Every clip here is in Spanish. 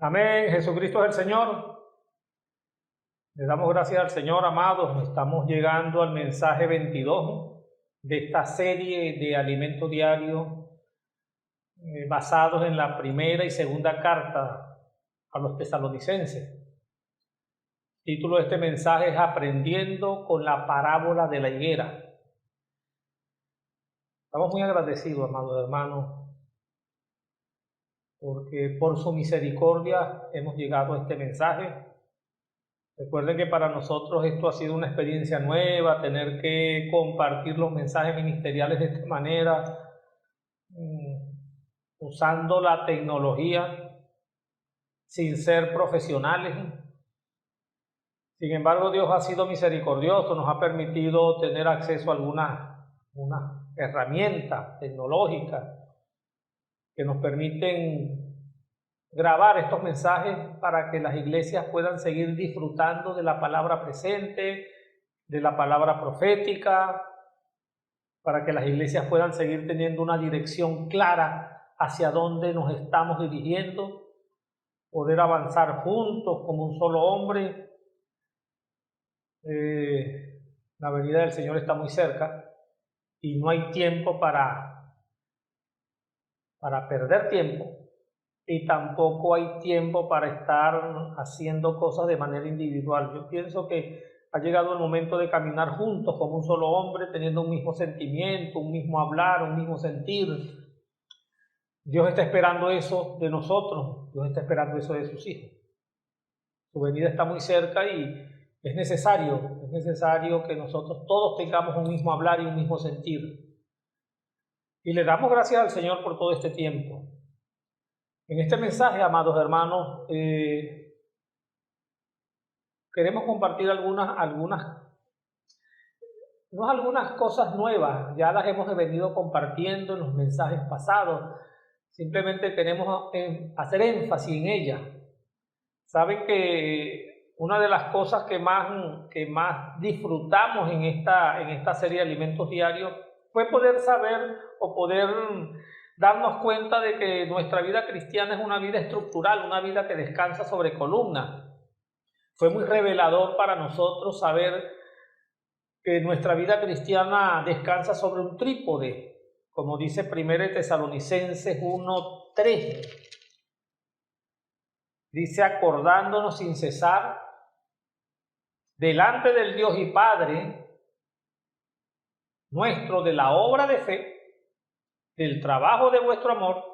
Amén. Jesucristo es el Señor. Le damos gracias al Señor, amados. Estamos llegando al mensaje 22 de esta serie de alimento diario basados en la primera y segunda carta a los tesalonicenses. El título de este mensaje es Aprendiendo con la parábola de la higuera. Estamos muy agradecidos, amados hermanos, porque por su misericordia hemos llegado a este mensaje. Recuerden que para nosotros esto ha sido una experiencia nueva, tener que compartir los mensajes ministeriales de esta manera, usando la tecnología sin ser profesionales. Sin embargo, Dios ha sido misericordioso, nos ha permitido tener acceso a algunas herramientas tecnológicas que nos permiten grabar estos mensajes para que las iglesias puedan seguir disfrutando de la palabra presente, de la palabra profética, para que las iglesias puedan seguir teniendo una dirección clara hacia dónde nos estamos dirigiendo, poder avanzar juntos como un solo hombre. La venida del Señor está muy cerca y no hay tiempo para perder tiempo. Y tampoco hay tiempo para estar haciendo cosas de manera individual. Yo pienso que ha llegado el momento de caminar juntos como un solo hombre, teniendo un mismo sentimiento, un mismo hablar, un mismo sentir. Dios está esperando eso de nosotros, Dios está esperando eso de sus hijos. Su venida está muy cerca y es necesario que nosotros todos tengamos un mismo hablar y un mismo sentir. Y le damos gracias al Señor por todo este tiempo. En este mensaje, amados hermanos, queremos compartir algunas cosas nuevas. Ya las hemos venido compartiendo en los mensajes pasados. Simplemente queremos hacer énfasis en ellas. Saben que una de las cosas que más disfrutamos en esta serie de alimentos diarios fue poder saber o poder darnos cuenta de que nuestra vida cristiana es una vida estructural, una vida que descansa sobre columnas. Fue muy revelador para nosotros saber que nuestra vida cristiana descansa sobre un trípode, como dice 1 Tesalonicenses 1:3. Dice, acordándonos sin cesar delante del Dios y Padre nuestro de la obra de fe, del trabajo de vuestro amor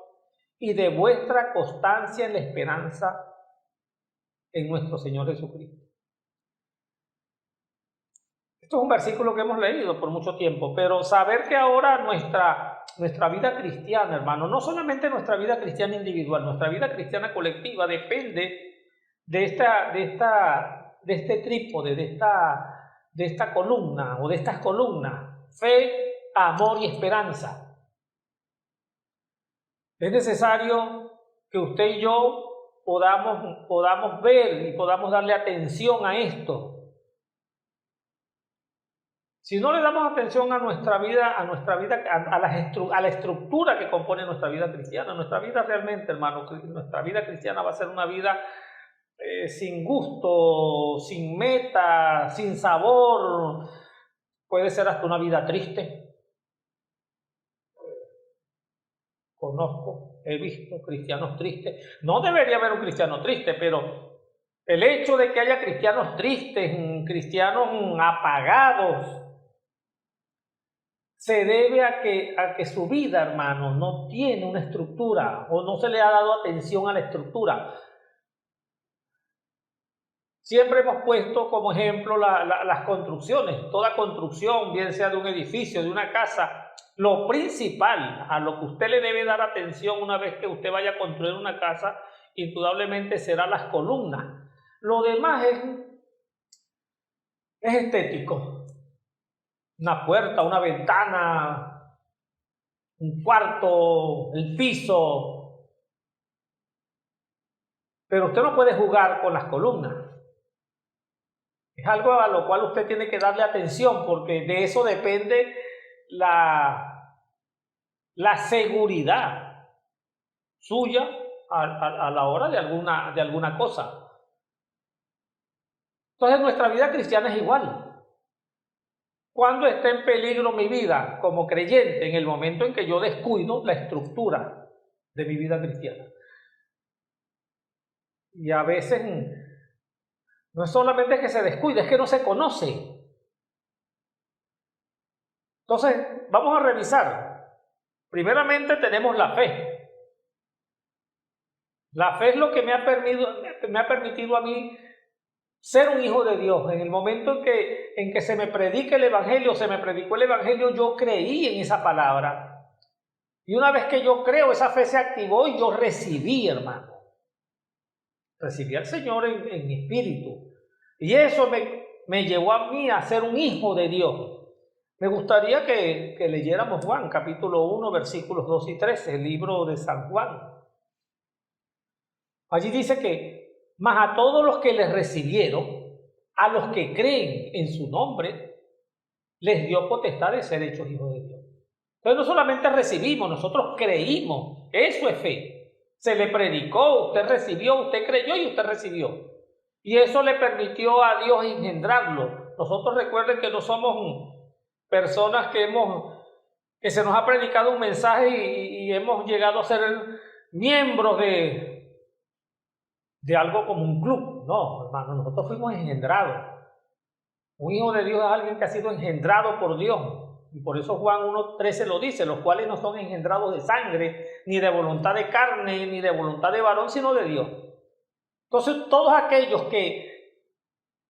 y de vuestra constancia en la esperanza en nuestro Señor Jesucristo. Esto es un versículo que hemos leído por mucho tiempo, pero saber que ahora nuestra vida cristiana, hermano, no solamente nuestra vida cristiana individual, nuestra vida cristiana colectiva depende de este trípode, de esta columna o de estas columnas: fe, amor y esperanza. Es necesario que usted y yo podamos ver y podamos darle atención a esto. Si no le damos atención a nuestra vida, a la estructura que compone nuestra vida cristiana, nuestra vida realmente, hermano, nuestra vida cristiana va a ser una vida sin gusto, sin meta, sin sabor. Puede ser hasta una vida triste. Conozco, he visto cristianos tristes. No debería haber un cristiano triste, pero el hecho de que haya cristianos tristes, cristianos apagados, se debe a que su vida, hermano, no tiene una estructura o no se le ha dado atención a la estructura. Siempre hemos puesto como ejemplo las construcciones. Toda construcción, bien sea de un edificio, de una casa, lo principal a lo que usted le debe dar atención una vez que usted vaya a construir una casa, indudablemente será las columnas. Lo demás es estético. Una puerta, una ventana, un cuarto, el piso. Pero usted no puede jugar con las columnas. Es algo a lo cual usted tiene que darle atención, porque de eso depende la seguridad suya a la hora de alguna cosa. Entonces nuestra vida cristiana es igual. Cuando está en peligro mi vida como creyente, en el momento en que yo descuido la estructura de mi vida cristiana. Y a veces no es solamente que se descuide, es que no se conoce. Entonces, vamos a revisar. Primeramente tenemos la fe. La fe es lo que me ha permitido a mí ser un hijo de Dios. En el momento en que se me predica el Evangelio, se me predicó el Evangelio, yo creí en esa palabra. Y una vez que yo creo, esa fe se activó y yo recibí, hermano. Recibí al Señor en mi espíritu. Y eso me llevó a mí a ser un hijo de Dios. Me gustaría que leyéramos Juan, capítulo 1, versículos 2 y 13, el libro de San Juan. Allí dice que, mas a todos los que les recibieron, a los que creen en su nombre, les dio potestad de ser hechos hijos de Dios. Entonces no solamente recibimos, nosotros creímos. Eso es fe. Se le predicó, usted recibió, usted creyó y usted recibió. Y eso le permitió a Dios engendrarlo. Nosotros recuerden que no somos personas que se nos ha predicado un mensaje y hemos llegado a ser miembros de algo como un club. No, hermano, nosotros fuimos engendrados. Un hijo de Dios es alguien que ha sido engendrado por Dios. Y por eso Juan 1:13 lo dice, los cuales no son engendrados de sangre, ni de voluntad de carne, ni de voluntad de varón, sino de Dios. Entonces, todos aquellos que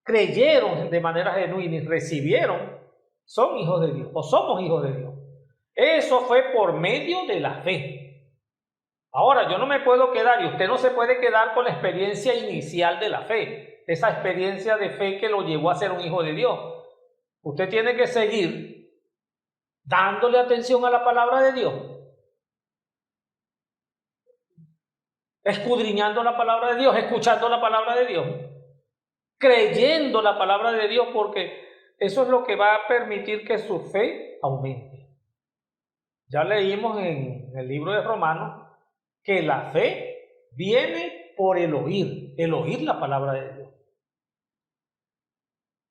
creyeron de manera genuina y recibieron, son hijos de Dios, o somos hijos de Dios. Eso fue por medio de la fe. Ahora, yo no me puedo quedar, y usted no se puede quedar con la experiencia inicial de la fe, esa experiencia de fe que lo llevó a ser un hijo de Dios. Usted tiene que seguir dándole atención a la palabra de Dios, escudriñando la palabra de Dios, escuchando la palabra de Dios, creyendo la palabra de Dios, porque eso es lo que va a permitir que su fe aumente. Ya leímos en el libro de Romanos que la fe viene por el oír la palabra de Dios.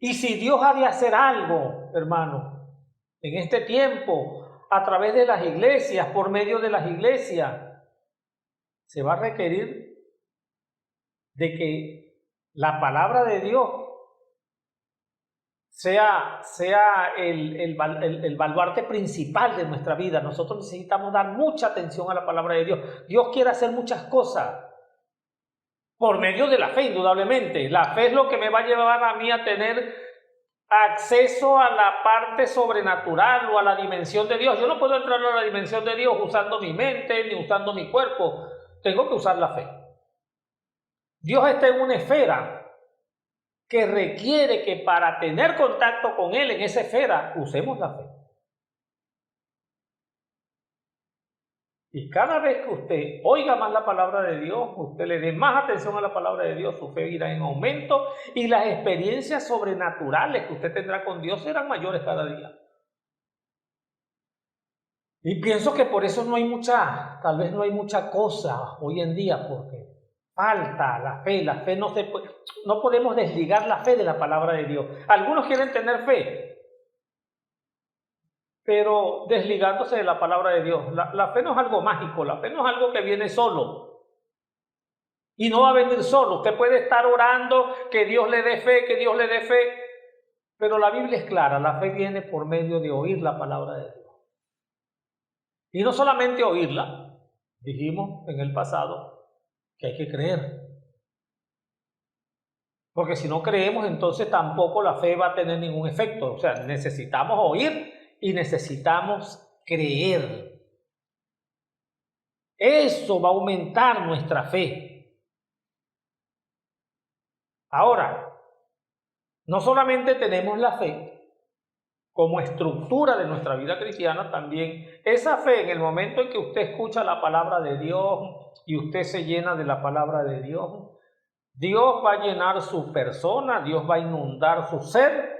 Y si Dios ha de hacer algo, hermano, en este tiempo, a través de las iglesias, por medio de las iglesias, se va a requerir de que la palabra de Dios sea el baluarte principal de nuestra vida. Nosotros necesitamos dar mucha atención a la palabra de Dios. Dios quiere hacer muchas cosas por medio de la fe, indudablemente. La fe es lo que me va a llevar a mí a tener acceso a la parte sobrenatural o a la dimensión de Dios. Yo no puedo entrar a la dimensión de Dios usando mi mente ni usando mi cuerpo. Tengo que usar la fe. Dios está en una esfera que requiere que para tener contacto con Él en esa esfera usemos la fe. Y cada vez que usted oiga más la palabra de Dios, usted le dé más atención a la palabra de Dios, su fe irá en aumento y las experiencias sobrenaturales que usted tendrá con Dios serán mayores cada día. Y pienso que por eso tal vez no hay mucha cosa hoy en día, porque falta la fe no podemos desligar la fe de la palabra de Dios. Algunos quieren tener fe, pero desligándose de la palabra de Dios. La fe no es algo mágico, la fe no es algo que viene solo. Y no va a venir solo. Usted puede estar orando que Dios le dé fe, que Dios le dé fe, pero la Biblia es clara, la fe viene por medio de oír la palabra de Dios. Y no solamente oírla, dijimos en el pasado que hay que creer. Porque si no creemos, entonces tampoco la fe va a tener ningún efecto. O sea, necesitamos oír y necesitamos creer. Eso va a aumentar nuestra fe. Ahora, no solamente tenemos la fe como estructura de nuestra vida cristiana, también esa fe en el momento en que usted escucha la palabra de Dios y usted se llena de la palabra de Dios, Dios va a llenar su persona, Dios va a inundar su ser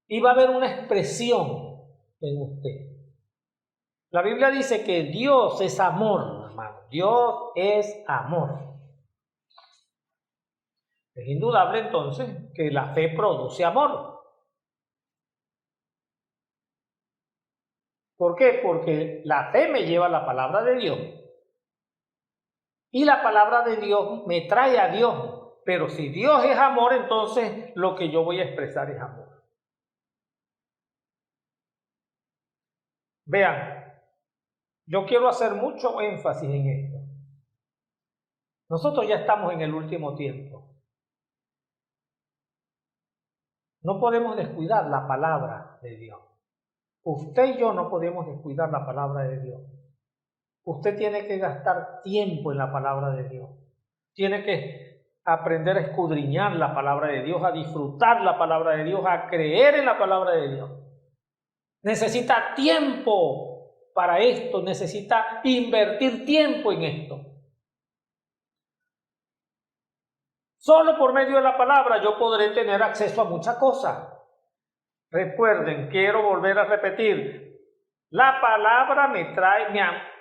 y va a haber una expresión en usted. La Biblia dice que Dios es amor hermano. Dios es amor. Es indudable entonces que la fe produce amor. ¿Por qué? Porque la fe me lleva a la palabra de Dios. Y la palabra de Dios me trae a Dios. Pero si Dios es amor, entonces lo que yo voy a expresar es amor. Vean, yo quiero hacer mucho énfasis en esto. Nosotros ya estamos en el último tiempo. No podemos descuidar la palabra de Dios. Usted y yo no podemos descuidar la palabra de Dios. Usted tiene que gastar tiempo en la palabra de Dios. Tiene que aprender a escudriñar la palabra de Dios, a disfrutar la palabra de Dios, a creer en la palabra de Dios. Necesita tiempo para esto, necesita invertir tiempo en esto. Solo por medio de la palabra yo podré tener acceso a muchas cosas. Recuerden, quiero volver a repetir, la palabra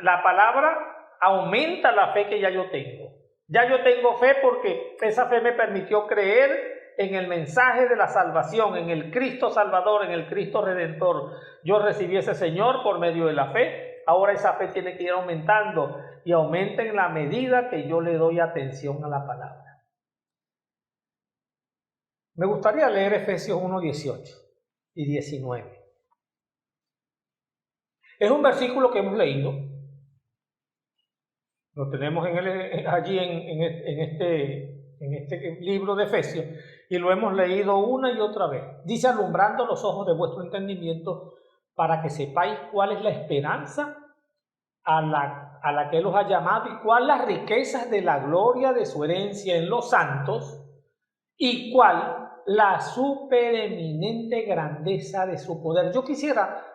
la palabra aumenta la fe que ya yo tengo. Ya yo tengo fe porque esa fe me permitió creer en el mensaje de la salvación, en el Cristo Salvador, en el Cristo Redentor. Yo recibí ese Señor por medio de la fe. Ahora esa fe tiene que ir aumentando y aumenta en la medida que yo le doy atención a la palabra. Me gustaría leer Efesios 1, 18 y 19. Es un versículo que hemos leído. Lo tenemos allí en este libro de Efesios y lo hemos leído una y otra vez. Dice, alumbrando los ojos de vuestro entendimiento para que sepáis cuál es la esperanza a la que Él os ha llamado y cuál las riquezas de la gloria de su herencia en los santos y cuál la supereminente grandeza de su poder. Yo quisiera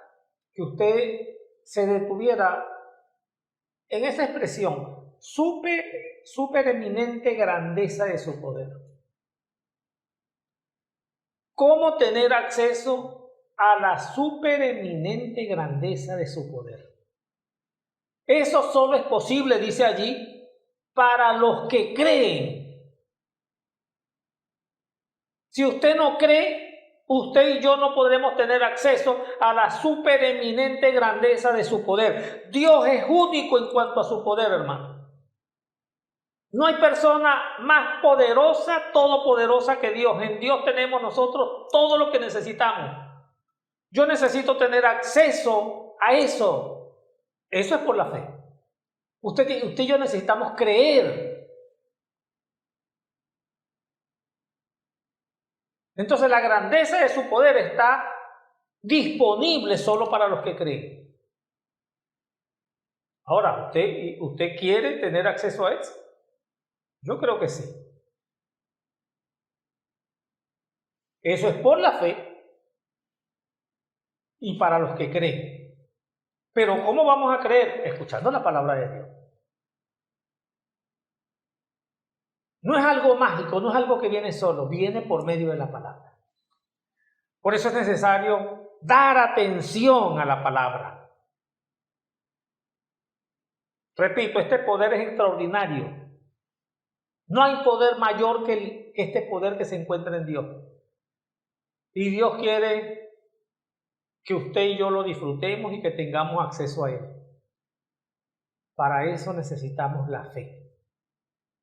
que usted se detuviera en esa expresión, supereminente grandeza de su poder. ¿Cómo tener acceso a la supereminente grandeza de su poder? Eso solo es posible, dice allí, para los que creen. Si usted no cree, usted y yo no podremos tener acceso a la supereminente grandeza de su poder. Dios es único en cuanto a su poder, hermano. No hay persona más poderosa, todopoderosa que Dios. En Dios tenemos nosotros todo lo que necesitamos. Yo necesito tener acceso a eso. Eso es por la fe. Usted y yo necesitamos creer. Entonces la grandeza de su poder está disponible solo para los que creen. Ahora, ¿usted quiere tener acceso a eso? Yo creo que sí. Eso es por la fe y para los que creen. Pero ¿cómo vamos a creer? Escuchando la palabra de Dios. No es algo mágico, no es algo que viene solo, viene por medio de la palabra. Por eso es necesario dar atención a la palabra. Repito, este poder es extraordinario. No hay poder mayor que este poder que se encuentra en Dios. Y Dios quiere que usted y yo lo disfrutemos y que tengamos acceso a Él. Para eso necesitamos la fe.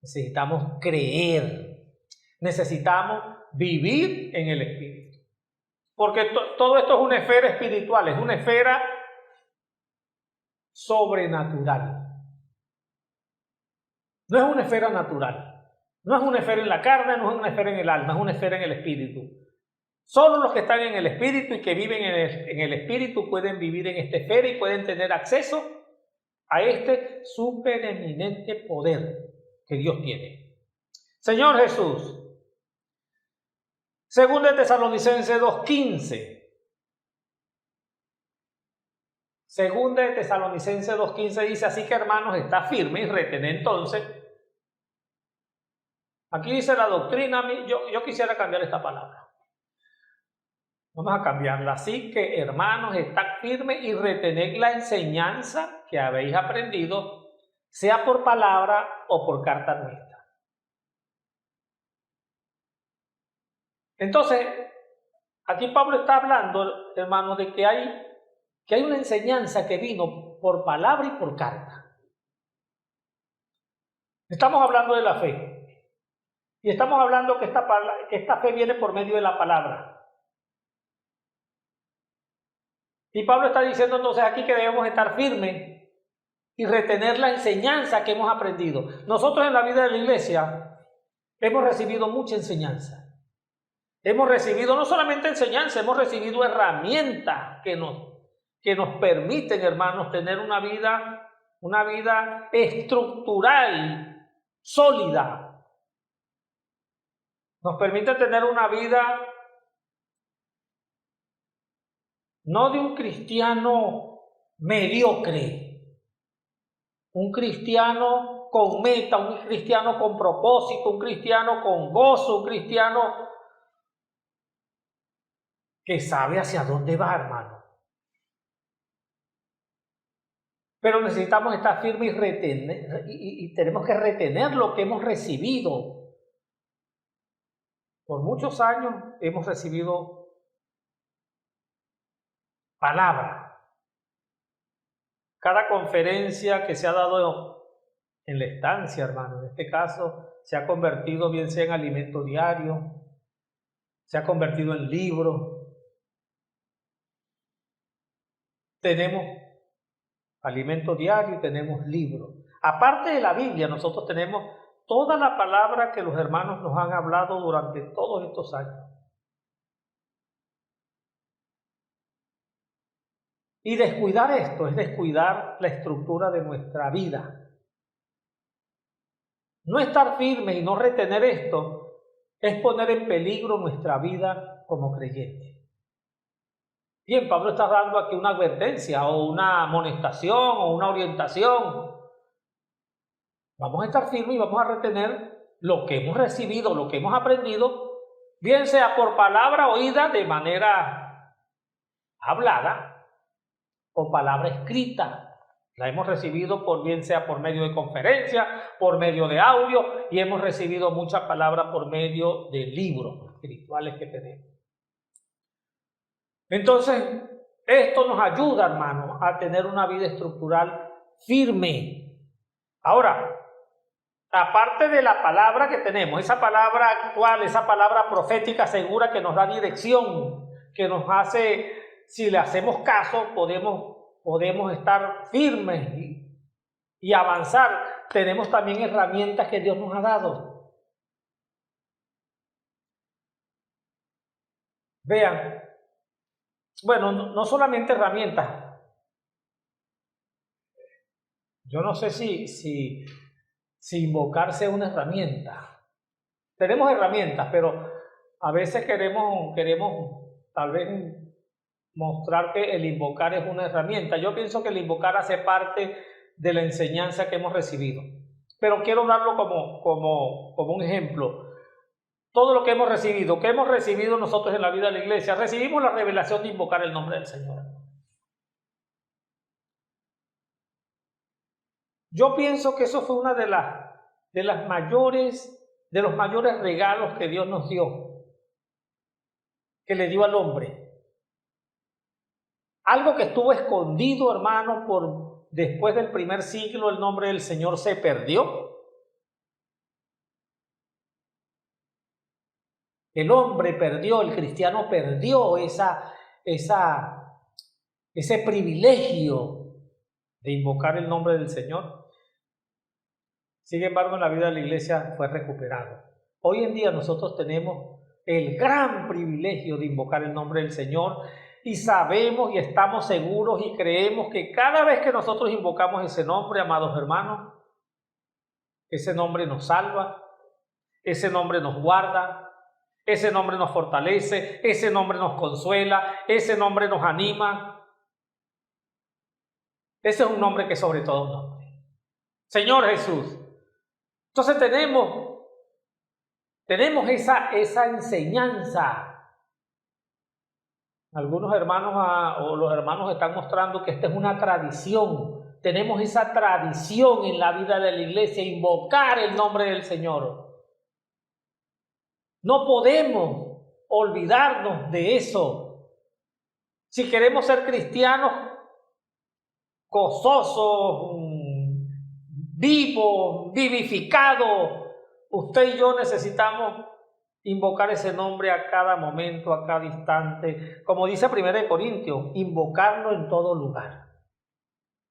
Necesitamos creer, necesitamos vivir en el Espíritu. Porque todo esto es una esfera espiritual, es una esfera sobrenatural. No es una esfera natural, no es una esfera en la carne, no es una esfera en el alma, es una esfera en el Espíritu. Solo los que están en el Espíritu y que viven en el Espíritu pueden vivir en esta esfera y pueden tener acceso a este supereminente poder que Dios tiene. Señor Jesús, según de Tesalonicenses 2:15. Según de Tesalonicenses 2:15 dice, así que hermanos, está firme y retened entonces. Aquí dice la doctrina, yo quisiera cambiar esta palabra. Vamos a cambiarla. Así que hermanos, estad firmes y retened la enseñanza que habéis aprendido, sea por palabra o por carta nuestra. Entonces, aquí Pablo está hablando, hermanos, de que hay una enseñanza que vino por palabra y por carta. Estamos hablando de la fe. Y estamos hablando que esta fe viene por medio de la palabra. Y Pablo está diciendo entonces aquí que debemos estar firmes y retener la enseñanza que hemos aprendido. Nosotros en la vida de la iglesia hemos recibido mucha enseñanza. Hemos recibido no solamente enseñanza, hemos recibido herramientas que nos permiten, hermanos, tener una vida estructural, sólida. Nos permite tener una vida no de un cristiano mediocre, un cristiano con meta, un cristiano con propósito, un cristiano con gozo, un cristiano que sabe hacia dónde va, hermano. Pero necesitamos estar firmes y tenemos que retener lo que hemos recibido. Por muchos años hemos recibido palabra. Cada conferencia que se ha dado en la estancia, hermano, en este caso, se ha convertido bien sea en alimento diario, se ha convertido en libro. Tenemos alimento diario y tenemos libro. Aparte de la Biblia, nosotros tenemos toda la palabra que los hermanos nos han hablado durante todos estos años. Y descuidar esto es descuidar la estructura de nuestra vida. No estar firme y no retener esto es poner en peligro nuestra vida como creyente. Bien, Pablo está dando aquí una advertencia o una amonestación o una orientación. Vamos a estar firmes y vamos a retener lo que hemos recibido, lo que hemos aprendido, bien sea por palabra oída de manera hablada o palabra escrita. La hemos recibido bien sea por medio de conferencia, por medio de audio, y hemos recibido muchas palabras por medio de libros espirituales que tenemos. Entonces, esto nos ayuda, hermanos, a tener una vida estructural firme. Ahora, aparte de la palabra que tenemos, esa palabra actual, esa palabra profética segura que nos da dirección, que nos hace, si le hacemos caso, podemos estar firmes y avanzar. Tenemos también herramientas que Dios nos ha dado. Vean, bueno, no solamente herramientas. Yo no sé si invocarse una herramienta. Tenemos herramientas, pero a veces queremos tal vez mostrar que el invocar es una herramienta. Yo pienso que el invocar hace parte de la enseñanza que hemos recibido. Pero quiero darlo como un ejemplo. Todo lo que hemos recibido nosotros en la vida de la iglesia, recibimos la revelación de invocar el nombre del Señor. Yo pienso que eso fue una de los mayores regalos que Dios nos dio, que le dio al hombre. Algo que estuvo escondido, hermano, después del primer siglo, el nombre del Señor se perdió. El hombre perdió, el cristiano perdió ese privilegio de invocar el nombre del Señor. Sin embargo, en la vida de la iglesia fue recuperado. Hoy en día nosotros tenemos el gran privilegio de invocar el nombre del Señor y sabemos y estamos seguros y creemos que cada vez que nosotros invocamos ese nombre, amados hermanos, ese nombre nos salva, ese nombre nos guarda, ese nombre nos fortalece, ese nombre nos consuela, ese nombre nos anima. Ese es un nombre que sobre todo un nombre. Señor Jesús. Entonces tenemos esa enseñanza. Algunos hermanos o los hermanos están mostrando que esta es una tradición tenemos esa tradición en la vida de la iglesia, invocar el nombre del Señor. No podemos olvidarnos de eso. Si queremos ser cristianos gozosos, vivos, vivificados, usted y yo necesitamos invocar ese nombre a cada momento, a cada instante. Como dice 1 Corintios, invocarlo en todo lugar.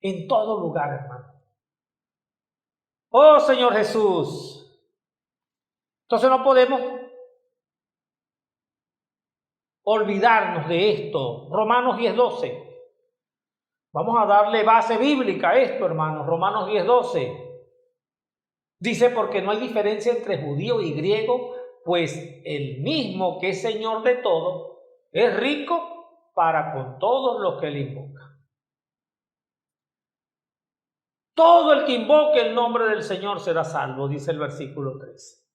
En todo lugar, hermano. Oh, Señor Jesús. Entonces no podemos olvidarnos de esto. Romanos 10:12. Vamos a darle base bíblica a esto, hermanos. Romanos 10:12. Dice, porque no hay diferencia entre judío y griego, pues el mismo que es Señor de todo, es rico para con todos los que le invocan. Todo el que invoque el nombre del Señor será salvo, dice el versículo 3.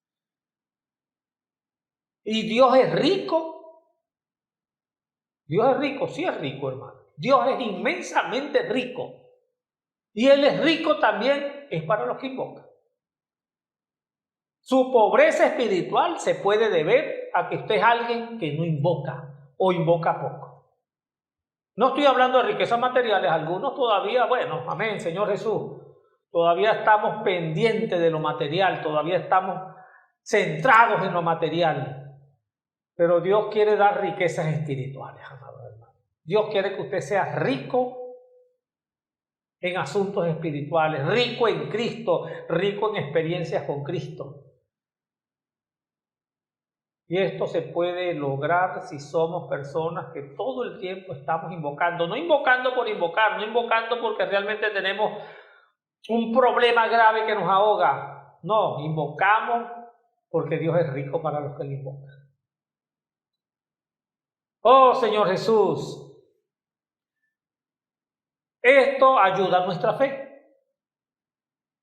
¿Y Dios es rico? Dios es rico, sí es rico, hermano. Dios es inmensamente rico. Y Él es rico también, es para los que invocan. Su pobreza espiritual se puede deber a que usted es alguien que no invoca o invoca poco. No estoy hablando de riquezas materiales, algunos todavía, bueno, amén, Señor Jesús, todavía estamos pendientes de lo material, todavía estamos centrados en lo material, pero Dios quiere dar riquezas espirituales, amado hermano. Dios quiere que usted sea rico en asuntos espirituales, rico en Cristo, rico en experiencias con Cristo. Y esto se puede lograr si somos personas que todo el tiempo estamos invocando, no invocando por invocar, no invocando porque realmente tenemos un problema grave que nos ahoga. No, invocamos porque Dios es rico para los que le invocan. Oh, Señor Jesús, esto ayuda a nuestra fe.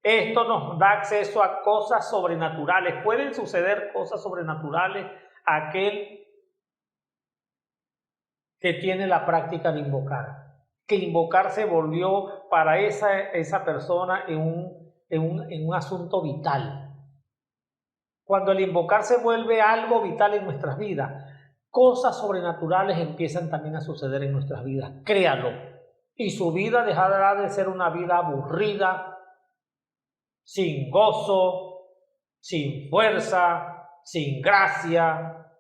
Esto nos da acceso a cosas sobrenaturales. Pueden suceder cosas sobrenaturales a aquel que tiene la práctica de invocar. Que invocar se volvió para esa persona en un asunto vital. Cuando el invocar se vuelve algo vital en nuestras vidas, cosas sobrenaturales empiezan también a suceder en nuestras vidas. Créalo. Y su vida dejará de ser una vida aburrida, sin gozo, sin fuerza, sin gracia.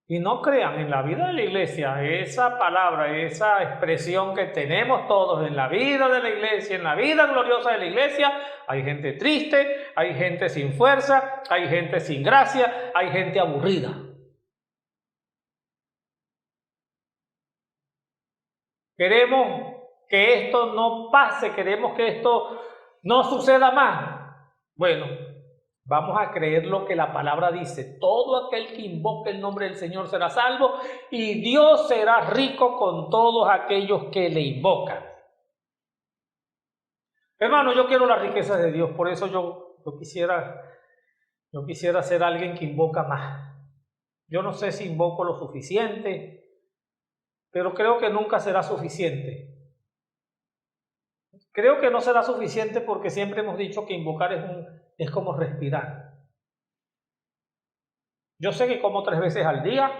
Y no crean, en la vida de la iglesia, esa palabra, esa expresión que tenemos todos en la vida de la iglesia, en la vida gloriosa de la iglesia, hay gente triste, hay gente sin fuerza, hay gente sin gracia, hay gente aburrida. Queremos que esto no pase, queremos que esto no suceda más. Bueno, vamos a creer lo que la palabra dice. Todo aquel que invoque el nombre del Señor será salvo y Dios será rico con todos aquellos que le invocan. Hermano, yo quiero las riquezas de Dios, por eso yo quisiera ser alguien que invoca más. Yo no sé si invoco lo suficiente, pero creo que nunca será suficiente. Creo que no será suficiente porque siempre hemos dicho que invocar es como respirar. Yo sé que como 3 veces al día,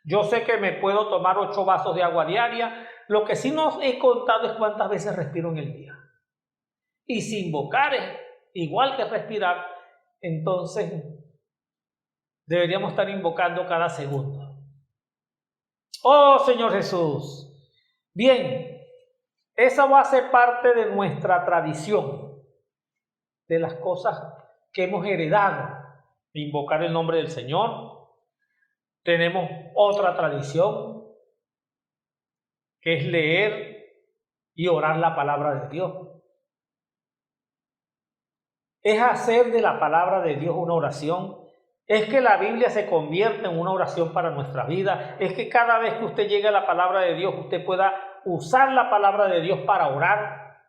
yo sé que me puedo tomar 8 vasos de agua diaria, lo que sí no he contado es cuántas veces respiro en el día. Y si invocar es igual que respirar, entonces deberíamos estar invocando cada segundo. Oh Señor Jesús, bien. Esa va a ser parte de nuestra tradición, de las cosas que hemos heredado, invocar el nombre del Señor. Tenemos otra tradición, que es leer y orar la palabra de Dios. Es hacer de la palabra de Dios una oración. Es que la Biblia se convierta en una oración para nuestra vida. Es que cada vez que usted llegue a la palabra de Dios, usted pueda usar la palabra de Dios para orar.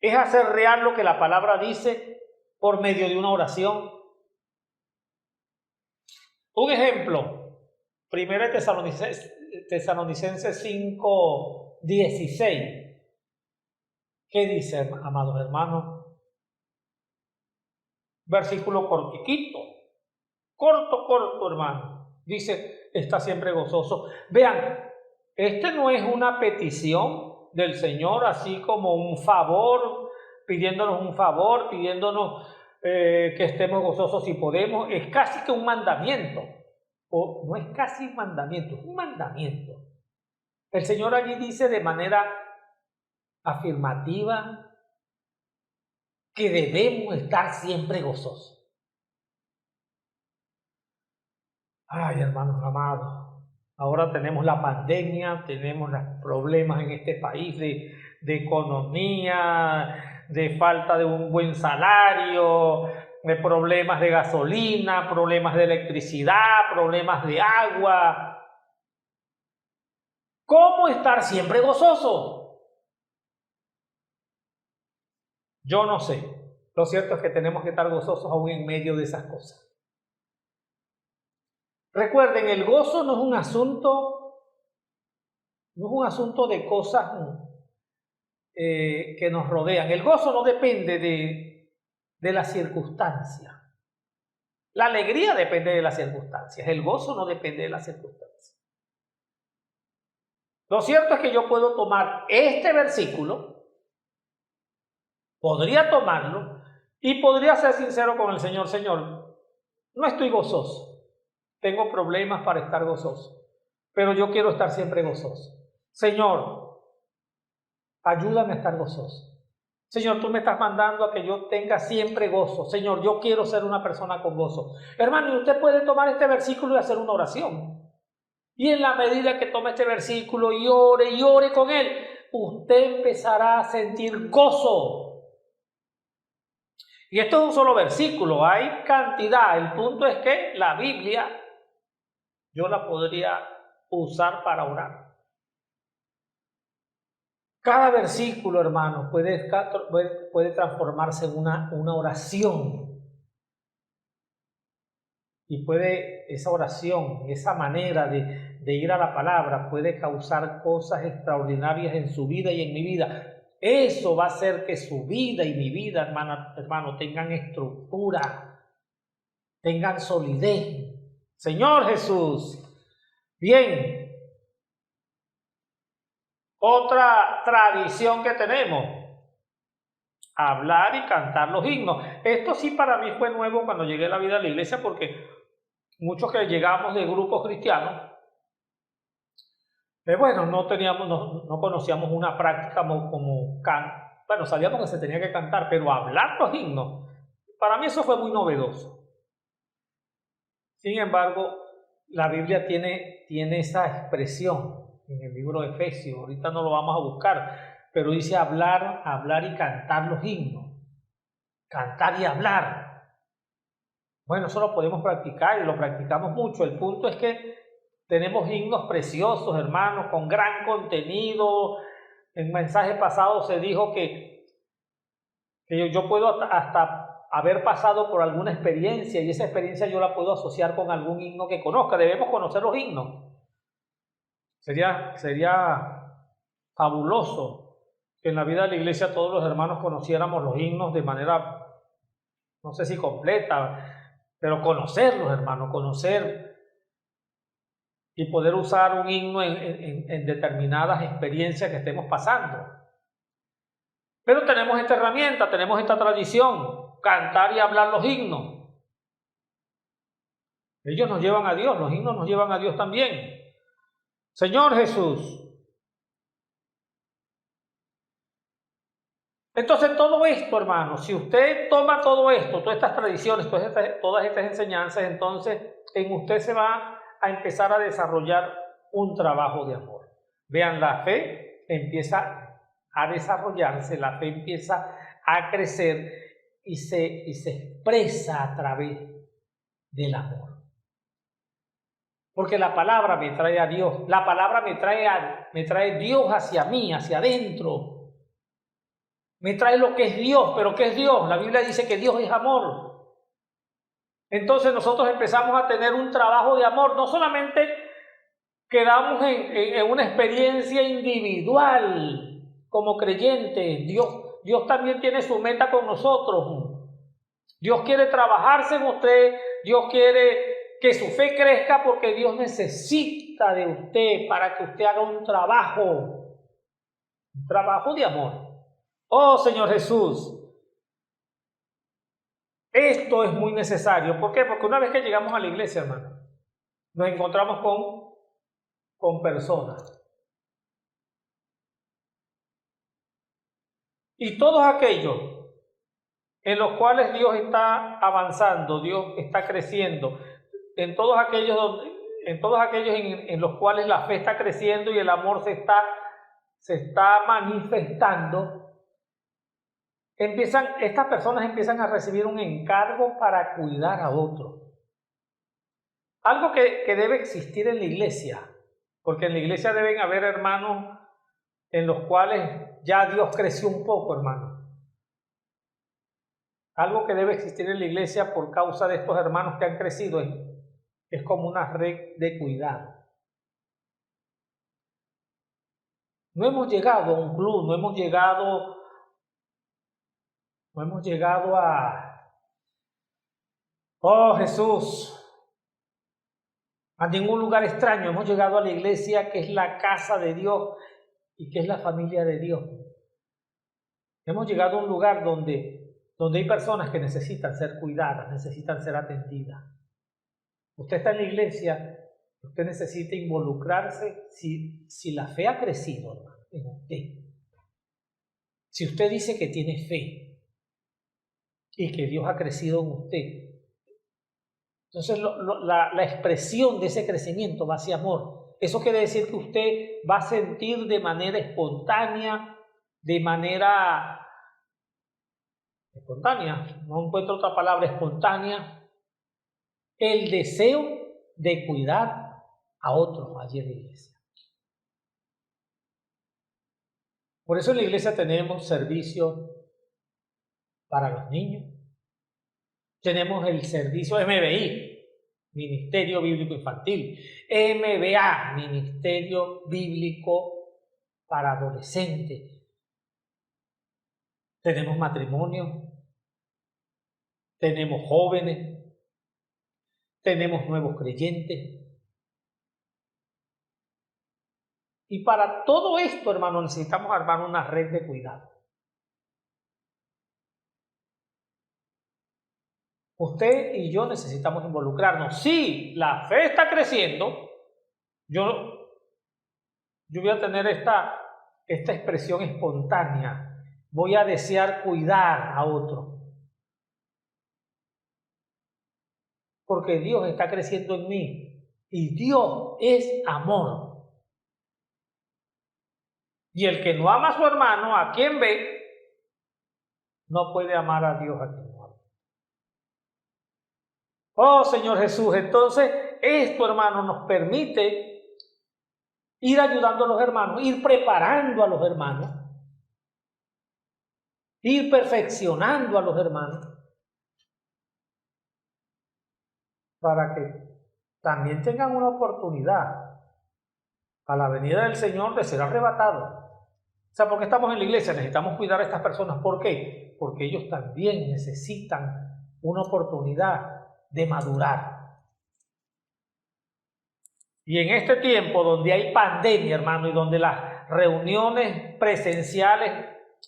Es hacer real lo que la palabra dice por medio de una oración. Un ejemplo, 1 Tesalonicenses 5, 16. ¿Qué dice, amados hermanos? Versículo cortiquito, corto, hermano. Dice, está siempre gozoso. Vean, este no es una petición del Señor, así como un favor, pidiéndonos un favor, pidiéndonos que estemos gozosos si podemos. Es casi que un mandamiento. O no es casi un mandamiento, es un mandamiento. El Señor allí dice de manera afirmativa que debemos estar siempre gozosos. Ay, hermanos amados, ahora tenemos la pandemia, tenemos los problemas en este país de economía, de falta de un buen salario, de problemas de gasolina, problemas de electricidad, problemas de agua. ¿Cómo estar siempre gozoso? Yo no sé. Lo cierto es que tenemos que estar gozosos aún en medio de esas cosas. Recuerden, el gozo no es un asunto de cosas que nos rodean. El gozo no depende de las circunstancias. La alegría depende de las circunstancias. El gozo no depende de las circunstancias. Lo cierto es que yo puedo tomar este versículo, podría tomarlo y podría ser sincero con el Señor. Señor, no estoy gozoso. Tengo problemas para estar gozoso, pero yo quiero estar siempre gozoso. Señor, ayúdame a estar gozoso. Señor, tú me estás mandando a que yo tenga siempre gozo. Señor, yo quiero ser una persona con gozo. Hermano, y usted puede tomar este versículo y hacer una oración. Y en la medida que tome este versículo y ore con él, usted empezará a sentir gozo. Y esto es un solo versículo, hay cantidad. El punto es que la Biblia yo la podría usar para orar. Cada versículo, hermano, puede transformarse en una oración. Y esa oración, esa manera de ir a la palabra, puede causar cosas extraordinarias en su vida y en mi vida. Eso va a hacer que su vida y mi vida, hermano, tengan estructura, tengan solidez. Señor Jesús. Bien. Otra tradición que tenemos, hablar y cantar los himnos. Esto sí para mí fue nuevo cuando llegué a la vida de la iglesia, porque muchos que llegamos de grupos cristianos, bueno, no conocíamos una práctica como bueno, sabíamos que se tenía que cantar, pero hablar los himnos, para mí eso fue muy novedoso. Sin embargo, la Biblia tiene esa expresión en el libro de Efesios. Ahorita no lo vamos a buscar, pero dice hablar y cantar los himnos. Cantar y hablar. Bueno, eso lo podemos practicar y lo practicamos mucho. El punto es que tenemos himnos preciosos, hermanos, con gran contenido. En mensaje pasado se dijo que yo puedo hasta haber pasado por alguna experiencia y esa experiencia yo la puedo asociar con algún himno que conozca. Debemos conocer los himnos. Sería fabuloso que en la vida de la iglesia todos los hermanos conociéramos los himnos de manera, no sé si completa, pero conocerlos, hermanos, conocer y poder usar un himno en determinadas experiencias que estemos pasando. Pero tenemos esta herramienta, tenemos esta tradición, cantar y hablar los himnos. Ellos nos llevan a Dios, los himnos nos llevan a Dios también. Señor Jesús. Entonces todo esto, hermano, si usted toma todo esto, todas estas tradiciones, todas estas enseñanzas, entonces en usted se va a empezar a desarrollar un trabajo de amor. Vean, la fe empieza a desarrollarse, la fe empieza a crecer y se expresa a través del amor. Porque la palabra me trae a Dios, la palabra me trae Dios hacia mí, hacia adentro. Me trae lo que es Dios, pero ¿qué es Dios? La Biblia dice que Dios es amor. Entonces nosotros empezamos a tener un trabajo de amor, no solamente quedamos en una experiencia individual como creyentes. Dios también tiene su meta con nosotros. Dios quiere trabajarse en usted, Dios quiere que su fe crezca porque Dios necesita de usted para que usted haga un trabajo de amor. Oh Señor Jesús, esto es muy necesario. ¿Por qué? Porque una vez que llegamos a la iglesia, hermano, nos encontramos con personas. Y todos aquellos en los cuales Dios está avanzando, Dios está creciendo, en todos aquellos en los cuales la fe está creciendo y el amor se está manifestando, estas personas empiezan a recibir un encargo para cuidar a otros. Algo que debe existir en la iglesia, porque en la iglesia deben haber hermanos en los cuales ya Dios creció un poco, hermano. Algo que debe existir en la iglesia por causa de estos hermanos que han crecido es como una red de cuidado. No hemos llegado a un club, no hemos llegado oh Jesús, a ningún lugar extraño. Hemos llegado a la iglesia, que es la casa de Dios y que es la familia de Dios. Hemos llegado a un lugar donde hay personas que necesitan ser cuidadas, necesitan ser atendidas. Usted está en la iglesia, usted necesita involucrarse si la fe ha crecido, hermano, en usted. Si usted dice que tiene fe y que Dios ha crecido en usted, entonces la expresión de ese crecimiento va hacia amor. Eso quiere decir que usted va a sentir de manera espontánea, no encuentro otra palabra, espontánea, el deseo de cuidar a otros allí en la iglesia. Por eso en la iglesia tenemos servicio para los niños, tenemos el servicio MBI, Ministerio Bíblico Infantil, MBA, Ministerio Bíblico para Adolescentes. Tenemos matrimonio, tenemos jóvenes, tenemos nuevos creyentes. Y para todo esto, hermano, necesitamos armar una red de cuidado. Usted y yo necesitamos involucrarnos. Si la fe está creciendo, yo voy a tener esta expresión espontánea. Voy a desear cuidar a otro. Porque Dios está creciendo en mí. Y Dios es amor. Y el que no ama a su hermano, a quien ve, no puede amar a Dios a quien no ama. Oh Señor Jesús, entonces esto, hermano, nos permite ir ayudando a los hermanos, ir preparando a los hermanos, ir perfeccionando a los hermanos, para que también tengan una oportunidad a la venida del Señor de ser arrebatados. O sea, porque estamos en la iglesia, necesitamos cuidar a estas personas. ¿Por qué? Porque ellos también necesitan una oportunidad de madurar. Y en este tiempo donde hay pandemia, hermano, y donde las reuniones presenciales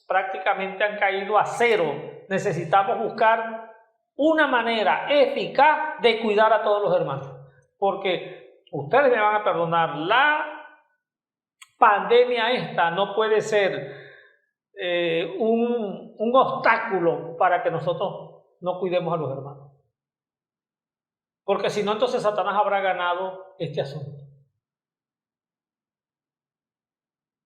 prácticamente han caído a cero, necesitamos buscar una manera eficaz de cuidar a todos los hermanos. Porque ustedes me van a perdonar, la pandemia esta no puede ser un obstáculo para que nosotros no cuidemos a los hermanos. Porque si no, entonces Satanás habrá ganado este asunto.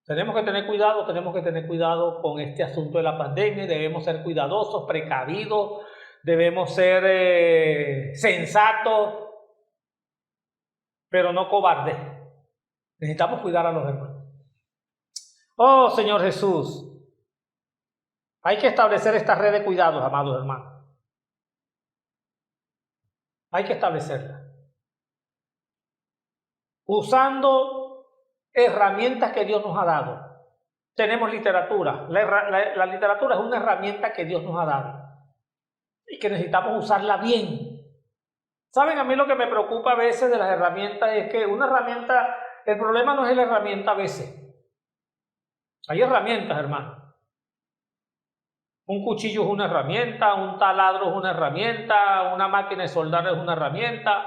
Tenemos que tener cuidado con este asunto de la pandemia. Debemos ser cuidadosos, precavidos, debemos ser sensatos, pero no cobardes. Necesitamos cuidar a los hermanos. Oh Señor Jesús, hay que establecer esta red de cuidados, amados hermanos. Hay que establecerla. usando herramientas que Dios nos ha dado. Tenemos literatura. La literatura es una herramienta que Dios nos ha dado y que necesitamos usarla bien. ¿Saben? A mí lo que me preocupa a veces de las herramientas es que una herramienta, el problema no es la herramienta a veces. Hay herramientas, hermano. Un cuchillo es una herramienta, un taladro es una herramienta, una máquina de soldar es una herramienta.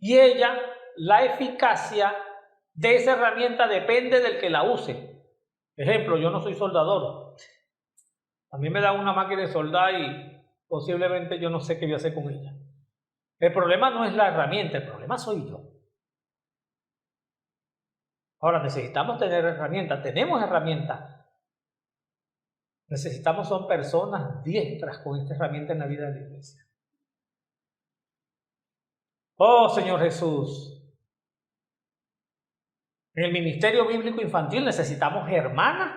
Y la eficacia de esa herramienta depende del que la use. Ejemplo, yo no soy soldador. A mí me dan una máquina de soldar y posiblemente yo no sé qué voy a hacer con ella. El problema no es la herramienta, el problema soy yo. Ahora necesitamos tener herramientas, tenemos herramientas. Necesitamos son personas diestras con esta herramienta en la vida de la iglesia. Oh Señor Jesús. En el ministerio bíblico infantil necesitamos hermanas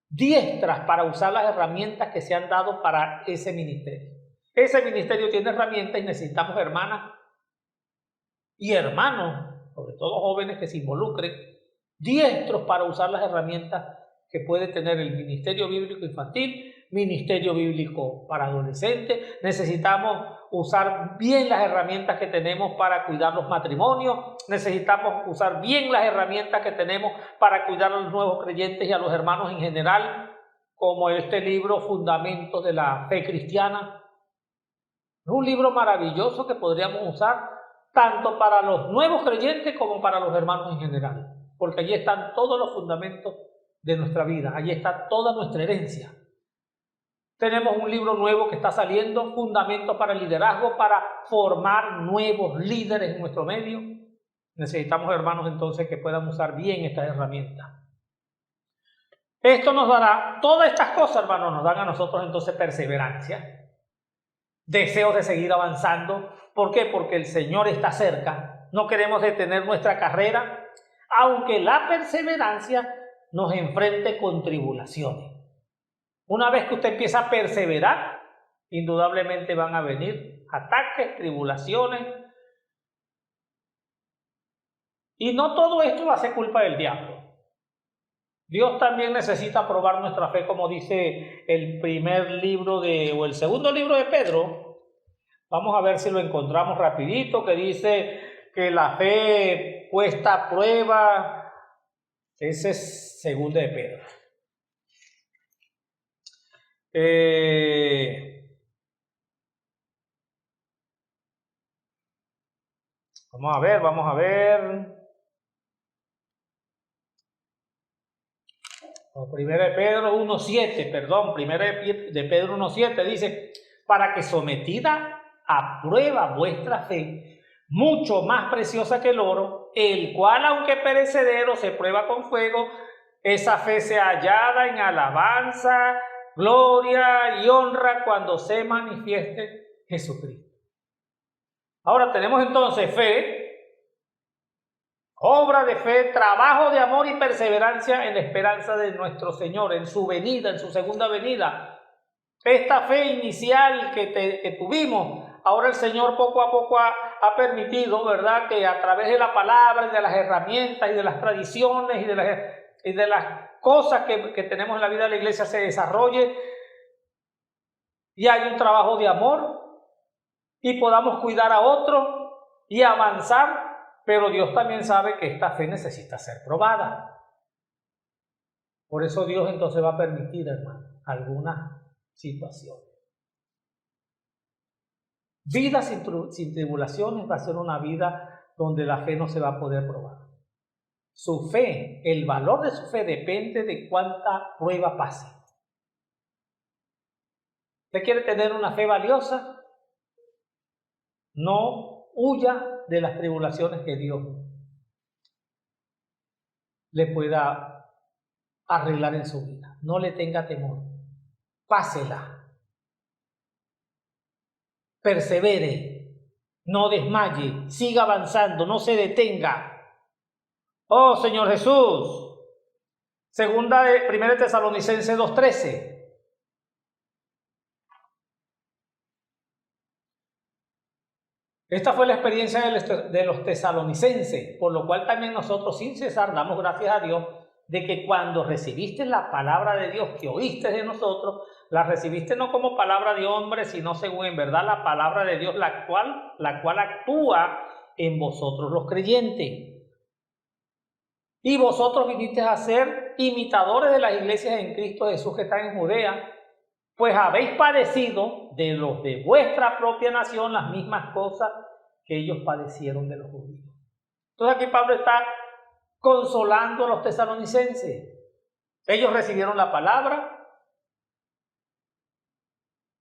diestras para usar las herramientas que se han dado para ese ministerio. Ese ministerio tiene herramientas y necesitamos hermanas y hermanos, sobre todo jóvenes que se involucren, diestros para usar las herramientas que puede tener el ministerio bíblico infantil, ministerio bíblico para adolescentes. Necesitamos usar bien las herramientas que tenemos para cuidar los matrimonios. Necesitamos usar bien las herramientas que tenemos para cuidar a los nuevos creyentes y a los hermanos en general, como este libro Fundamentos de la Fe Cristiana. Es un libro maravilloso que podríamos usar tanto para los nuevos creyentes como para los hermanos en general, porque allí están todos los fundamentos de nuestra vida, allí está toda nuestra herencia. Tenemos un libro nuevo que está saliendo, Fundamentos para el Liderazgo, para formar nuevos líderes en nuestro medio. Necesitamos hermanos entonces que puedan usar bien estas herramientas. Esto nos dará, todas estas cosas, hermanos, nos dan a nosotros entonces perseverancia, deseos de seguir avanzando. ¿Por qué? Porque el Señor está cerca. No queremos detener nuestra carrera, aunque la perseverancia nos enfrente con tribulaciones. Una vez que usted empieza a perseverar, indudablemente van a venir ataques, tribulaciones. Y no todo esto va a ser culpa del diablo. Dios también necesita probar nuestra fe, como dice el primer libro o el segundo libro de Pedro. Vamos a ver si lo encontramos rapidito, que dice que la fe puesta a prueba. Ese es segundo de Pedro. Vamos a ver. Primera de Pedro 1.7, perdón, Primera de Pedro 1.7 dice, para que sometida a prueba vuestra fe, mucho más preciosa que el oro, el cual aunque perecedero se prueba con fuego, esa fe sea hallada en alabanza, gloria y honra cuando se manifieste Jesucristo. Ahora tenemos entonces fe, obra de fe, trabajo de amor y perseverancia en la esperanza de nuestro Señor, en su venida, en su segunda venida. Esta fe inicial que tuvimos, ahora el Señor poco a poco ha permitido, ¿verdad?, que a través de la palabra y de las herramientas y de las tradiciones y de las cosas que tenemos en la vida de la iglesia se desarrolle y hay un trabajo de amor y podamos cuidar a otros y avanzar. Pero Dios también sabe que esta fe necesita ser probada. Por eso Dios entonces va a permitir, hermano, algunas situaciones. Vida sin tribulaciones va a ser una vida donde la fe no se va a poder probar. Su fe, el valor de su fe depende de cuánta prueba pase. ¿Usted quiere tener una fe valiosa? No huya de las tribulaciones que Dios le pueda arreglar en su vida. No le tenga temor. Pásela. Persevere. No desmaye. Siga avanzando. No se detenga. Oh Señor Jesús. Primera de Tesalonicenses 2:13. Esta fue la experiencia de los tesalonicenses, por lo cual también nosotros sin cesar damos gracias a Dios de que cuando recibiste la palabra de Dios que oíste de nosotros, la recibiste no como palabra de hombre, sino según en verdad la palabra de Dios, la cual actúa en vosotros los creyentes. Y vosotros vinisteis a ser imitadores de las iglesias en Cristo Jesús que están en Judea, pues habéis padecido de los de vuestra propia nación las mismas cosas que ellos padecieron de los judíos. Entonces aquí Pablo está consolando a los tesalonicenses. Ellos recibieron la palabra.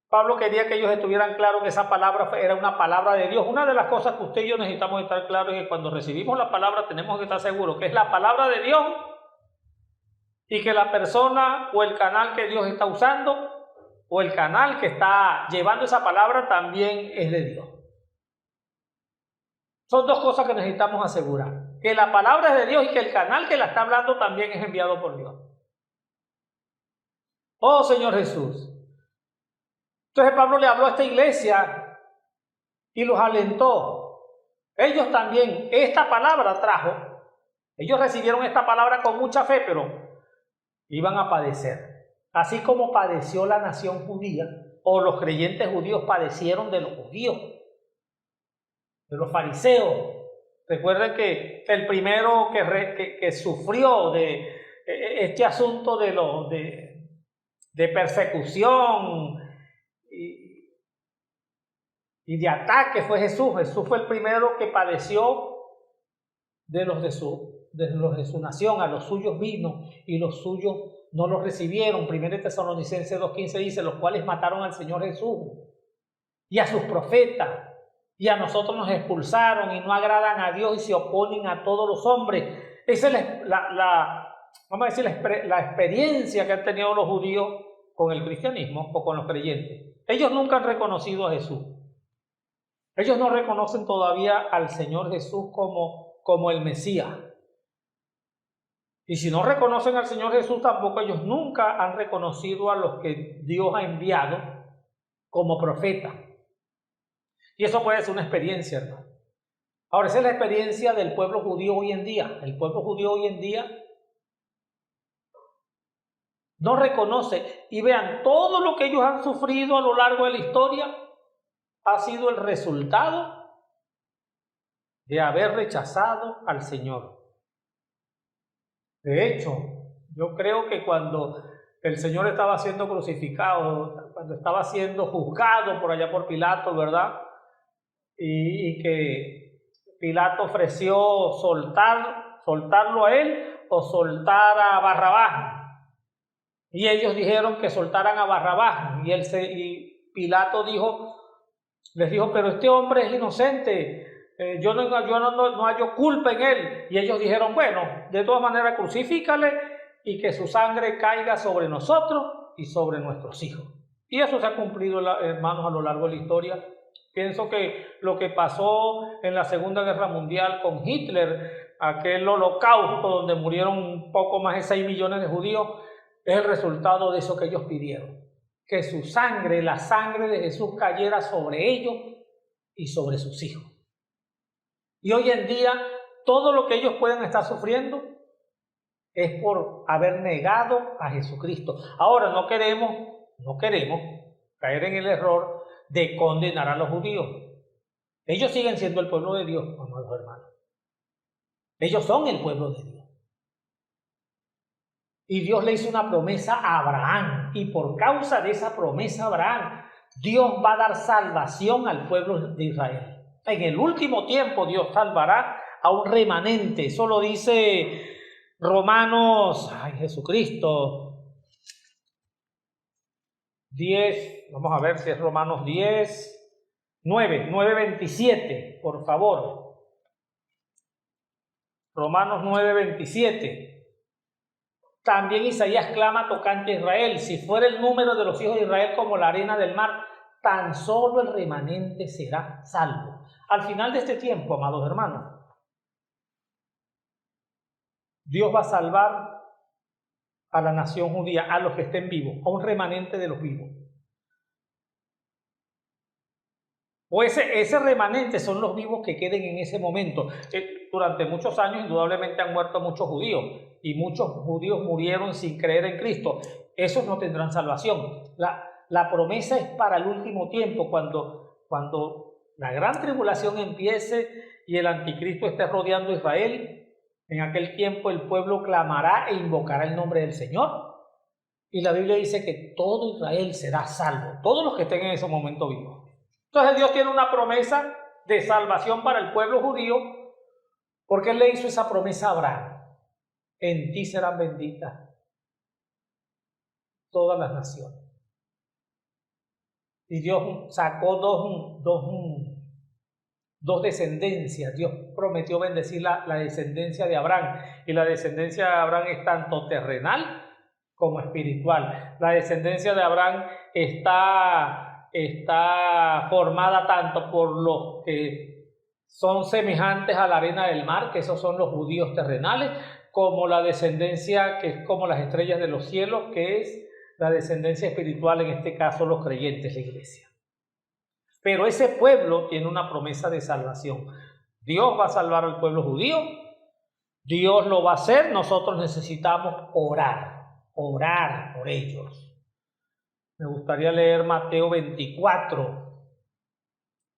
Pablo quería que ellos estuvieran claros que esa palabra era una palabra de Dios. Una de las cosas que usted y yo necesitamos estar claros es que cuando recibimos la palabra tenemos que estar seguros que es la palabra de Dios y que la persona o el canal que Dios está usando o el canal que está llevando esa palabra también es de Dios. Son dos cosas que necesitamos asegurar. Que la palabra es de Dios y que el canal que la está hablando también es enviado por Dios. Oh Señor Jesús. Entonces Pablo le habló a esta iglesia y los alentó. Ellos también, esta palabra trajo. Ellos recibieron esta palabra con mucha fe, pero iban a padecer. Así como padeció la nación judía, o los creyentes judíos padecieron de los judíos, de los fariseos. Recuerden que el primero que sufrió de este asunto de persecución y de ataque fue Jesús. Jesús fue el primero que padeció de los de su nación. A los suyos vino y los suyos no los recibieron. 1 Tesalonicenses 2:15 dice, los cuales mataron al Señor Jesús y a sus profetas, y a nosotros nos expulsaron y no agradan a Dios y se oponen a todos los hombres. Esa es vamos a decir, la experiencia que han tenido los judíos con el cristianismo o con los creyentes. Ellos nunca han reconocido a Jesús. Ellos no reconocen todavía al Señor Jesús como el Mesías. Y si no reconocen al Señor Jesús, tampoco ellos nunca han reconocido a los que Dios ha enviado como profetas. Y eso puede ser una experiencia, hermano. Ahora, esa es la experiencia del pueblo judío hoy en día. El pueblo judío hoy en día no reconoce. Y vean, todo lo que ellos han sufrido a lo largo de la historia ha sido el resultado de haber rechazado al Señor. De hecho, yo creo que cuando el Señor estaba siendo crucificado, cuando estaba siendo juzgado por allá por Pilato, ¿verdad? Y que Pilato ofreció soltarlo a él o soltar a Barrabás. Y ellos dijeron que soltaran a Barrabás. Y Pilato les dijo, pero este hombre es inocente. Yo no hallo culpa en él. Y ellos dijeron, bueno, de todas maneras crucifícale y que su sangre caiga sobre nosotros y sobre nuestros hijos. Y eso se ha cumplido, hermanos, a lo largo de la historia. Pienso que lo que pasó en la Segunda Guerra Mundial con Hitler, aquel holocausto donde murieron un poco más de 6 millones de judíos, es el resultado de eso que ellos pidieron. Que su sangre, la sangre de Jesús, cayera sobre ellos y sobre sus hijos. Y hoy en día, todo lo que ellos pueden estar sufriendo es por haber negado a Jesucristo. Ahora, no queremos caer en el error de condenar a los judíos. Ellos siguen siendo el pueblo de Dios, amados hermanos. Ellos son el pueblo de Dios. Y Dios le hizo una promesa a Abraham. Y por causa de esa promesa a Abraham, Dios va a dar salvación al pueblo de Israel. En el último tiempo Dios salvará a un remanente. Eso lo dice Romanos, Jesucristo, 10, vamos a ver si es Romanos 10, 9:27, por favor. Romanos 9:27. También Isaías clama tocante a Israel, si fuera el número de los hijos de Israel como la arena del mar, tan solo el remanente será salvo. Al final de este tiempo, amados hermanos, Dios va a salvar a la nación judía, a los que estén vivos, a un remanente de los vivos. O ese remanente son los vivos que queden en ese momento. Durante muchos años indudablemente han muerto muchos judíos y muchos judíos murieron sin creer en Cristo. Esos no tendrán salvación. La promesa es para el último tiempo, cuando la gran tribulación empiece y el anticristo esté rodeando a Israel. En aquel tiempo el pueblo clamará e invocará el nombre del Señor. Y la Biblia dice que todo Israel será salvo, todos los que estén en ese momento vivos. Entonces Dios tiene una promesa de salvación para el pueblo judío, porque Él le hizo esa promesa a Abraham: en ti serán benditas todas las naciones. Y Dios sacó dos descendencias. Dios prometió bendecir la descendencia de Abraham, y la descendencia de Abraham es tanto terrenal como espiritual. La descendencia de Abraham está formada tanto por los que son semejantes a la arena del mar, que esos son los judíos terrenales, como la descendencia que es como las estrellas de los cielos, que es la descendencia espiritual, en este caso los creyentes, la iglesia. Pero ese pueblo tiene una promesa de salvación. Dios va a salvar al pueblo judío, Dios lo va a hacer, nosotros necesitamos orar por ellos. Me gustaría leer Mateo 24,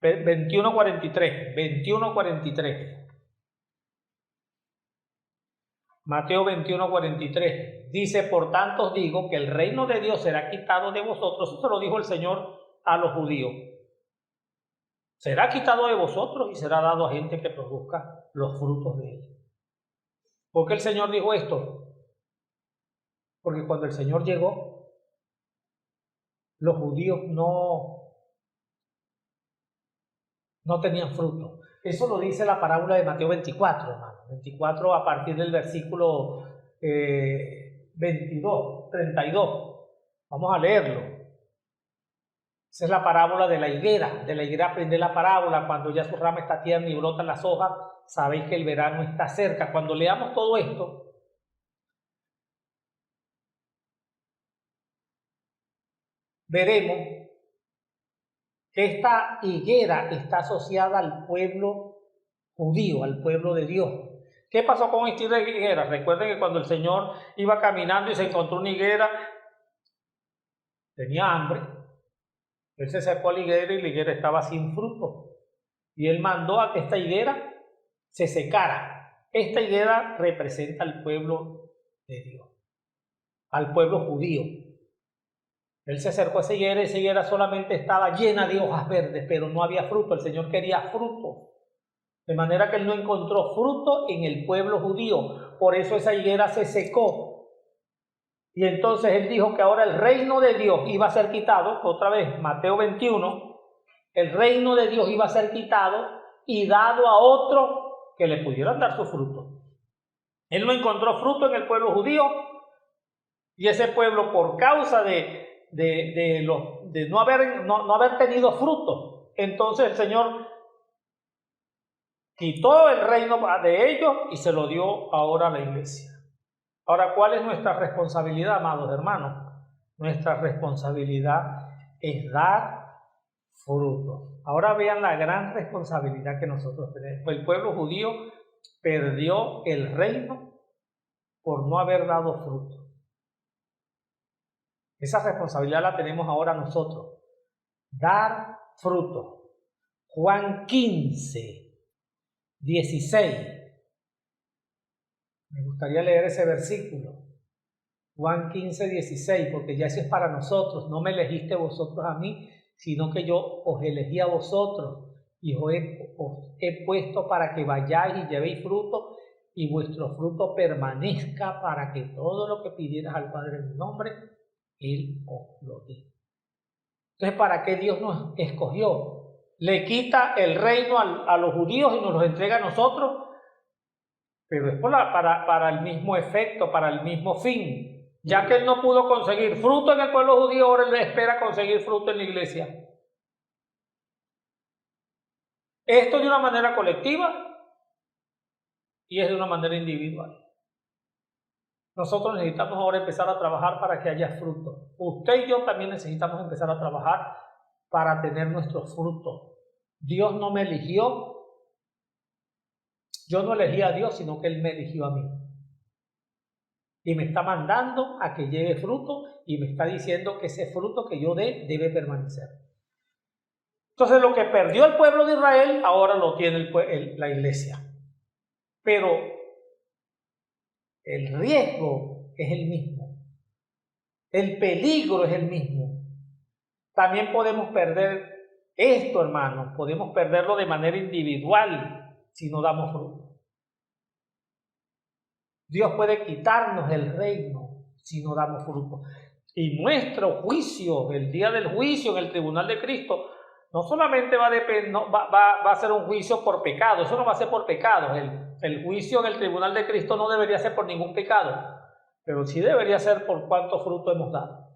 21:43. Mateo 21:43 dice: por tanto os digo que el reino de Dios será quitado de vosotros. Eso lo dijo el Señor a los judíos. Será quitado de vosotros y será dado a gente que produzca los frutos de él. ¿Por qué el Señor dijo esto? Porque cuando el Señor llegó, los judíos no tenían fruto. Eso lo dice la parábola de Mateo 24, hermano. 24 a partir del versículo 32. Vamos a leerlo. Esa es la parábola de la higuera. De la higuera aprende la parábola: cuando ya su rama está tierna y brotan las hojas, sabéis que el verano está cerca. Cuando leamos todo esto, veremos que esta higuera está asociada al pueblo judío, al pueblo de Dios. ¿Qué pasó con esta higuera? Recuerden que cuando el Señor iba caminando y se encontró una higuera, tenía hambre. Él se acercó a la higuera y la higuera estaba sin fruto. Y él mandó a que esta higuera se secara. Esta higuera representa al pueblo de Dios, al pueblo judío. Él se acercó a esa higuera solamente estaba llena de hojas verdes, pero no había fruto. El Señor quería fruto. De manera que él no encontró fruto en el pueblo judío. Por eso esa higuera se secó. Y entonces él dijo que ahora el reino de Dios iba a ser quitado. Otra vez, Mateo 21. El reino de Dios iba a ser quitado y dado a otro que le pudieran dar su fruto. Él no encontró fruto en el pueblo judío, y ese pueblo, por causa de no haber tenido fruto, entonces el Señor quitó el reino de ellos y se lo dio ahora a la iglesia. Ahora, ¿cuál es nuestra responsabilidad, amados hermanos? Nuestra responsabilidad es dar fruto. Ahora vean la gran responsabilidad que nosotros tenemos. El pueblo judío perdió el reino por no haber dado fruto. Esa responsabilidad la tenemos ahora nosotros. Dar fruto. Juan 15:16. Me gustaría leer ese versículo. Juan 15:16, porque ya eso es para nosotros. No me elegiste vosotros a mí, sino que yo os elegí a vosotros y os he puesto para que vayáis y llevéis fruto, y vuestro fruto permanezca, para que todo lo que pidieras al Padre en mi nombre, Él os lo dé. Entonces, ¿para qué Dios nos escogió? Le quita el reino a los judíos y nos lo entrega a nosotros, pero es para el mismo efecto, para el mismo fin. Ya que Él no pudo conseguir fruto en el pueblo judío, ahora Él espera conseguir fruto en la iglesia. Esto de una manera colectiva y es de una manera individual. Nosotros necesitamos ahora empezar a trabajar para que haya fruto. Usted y yo también necesitamos empezar a trabajar para tener nuestros frutos. Dios no me eligió. Yo no elegí a Dios, sino que Él me eligió a mí. Y me está mandando a que lleve fruto y me está diciendo que ese fruto que yo dé debe permanecer. Entonces lo que perdió el pueblo de Israel, ahora lo tiene la iglesia. Pero el riesgo es el mismo. El peligro es el mismo. También podemos perder esto, hermanos. Podemos perderlo de manera individual si no damos fruto. Dios puede quitarnos el reino si no damos fruto. Y nuestro juicio, el día del juicio en el tribunal de Cristo, no solamente va a ser un juicio por pecado, eso no va a ser por pecado. El juicio en el tribunal de Cristo no debería ser por ningún pecado, pero sí debería ser por cuánto fruto hemos dado.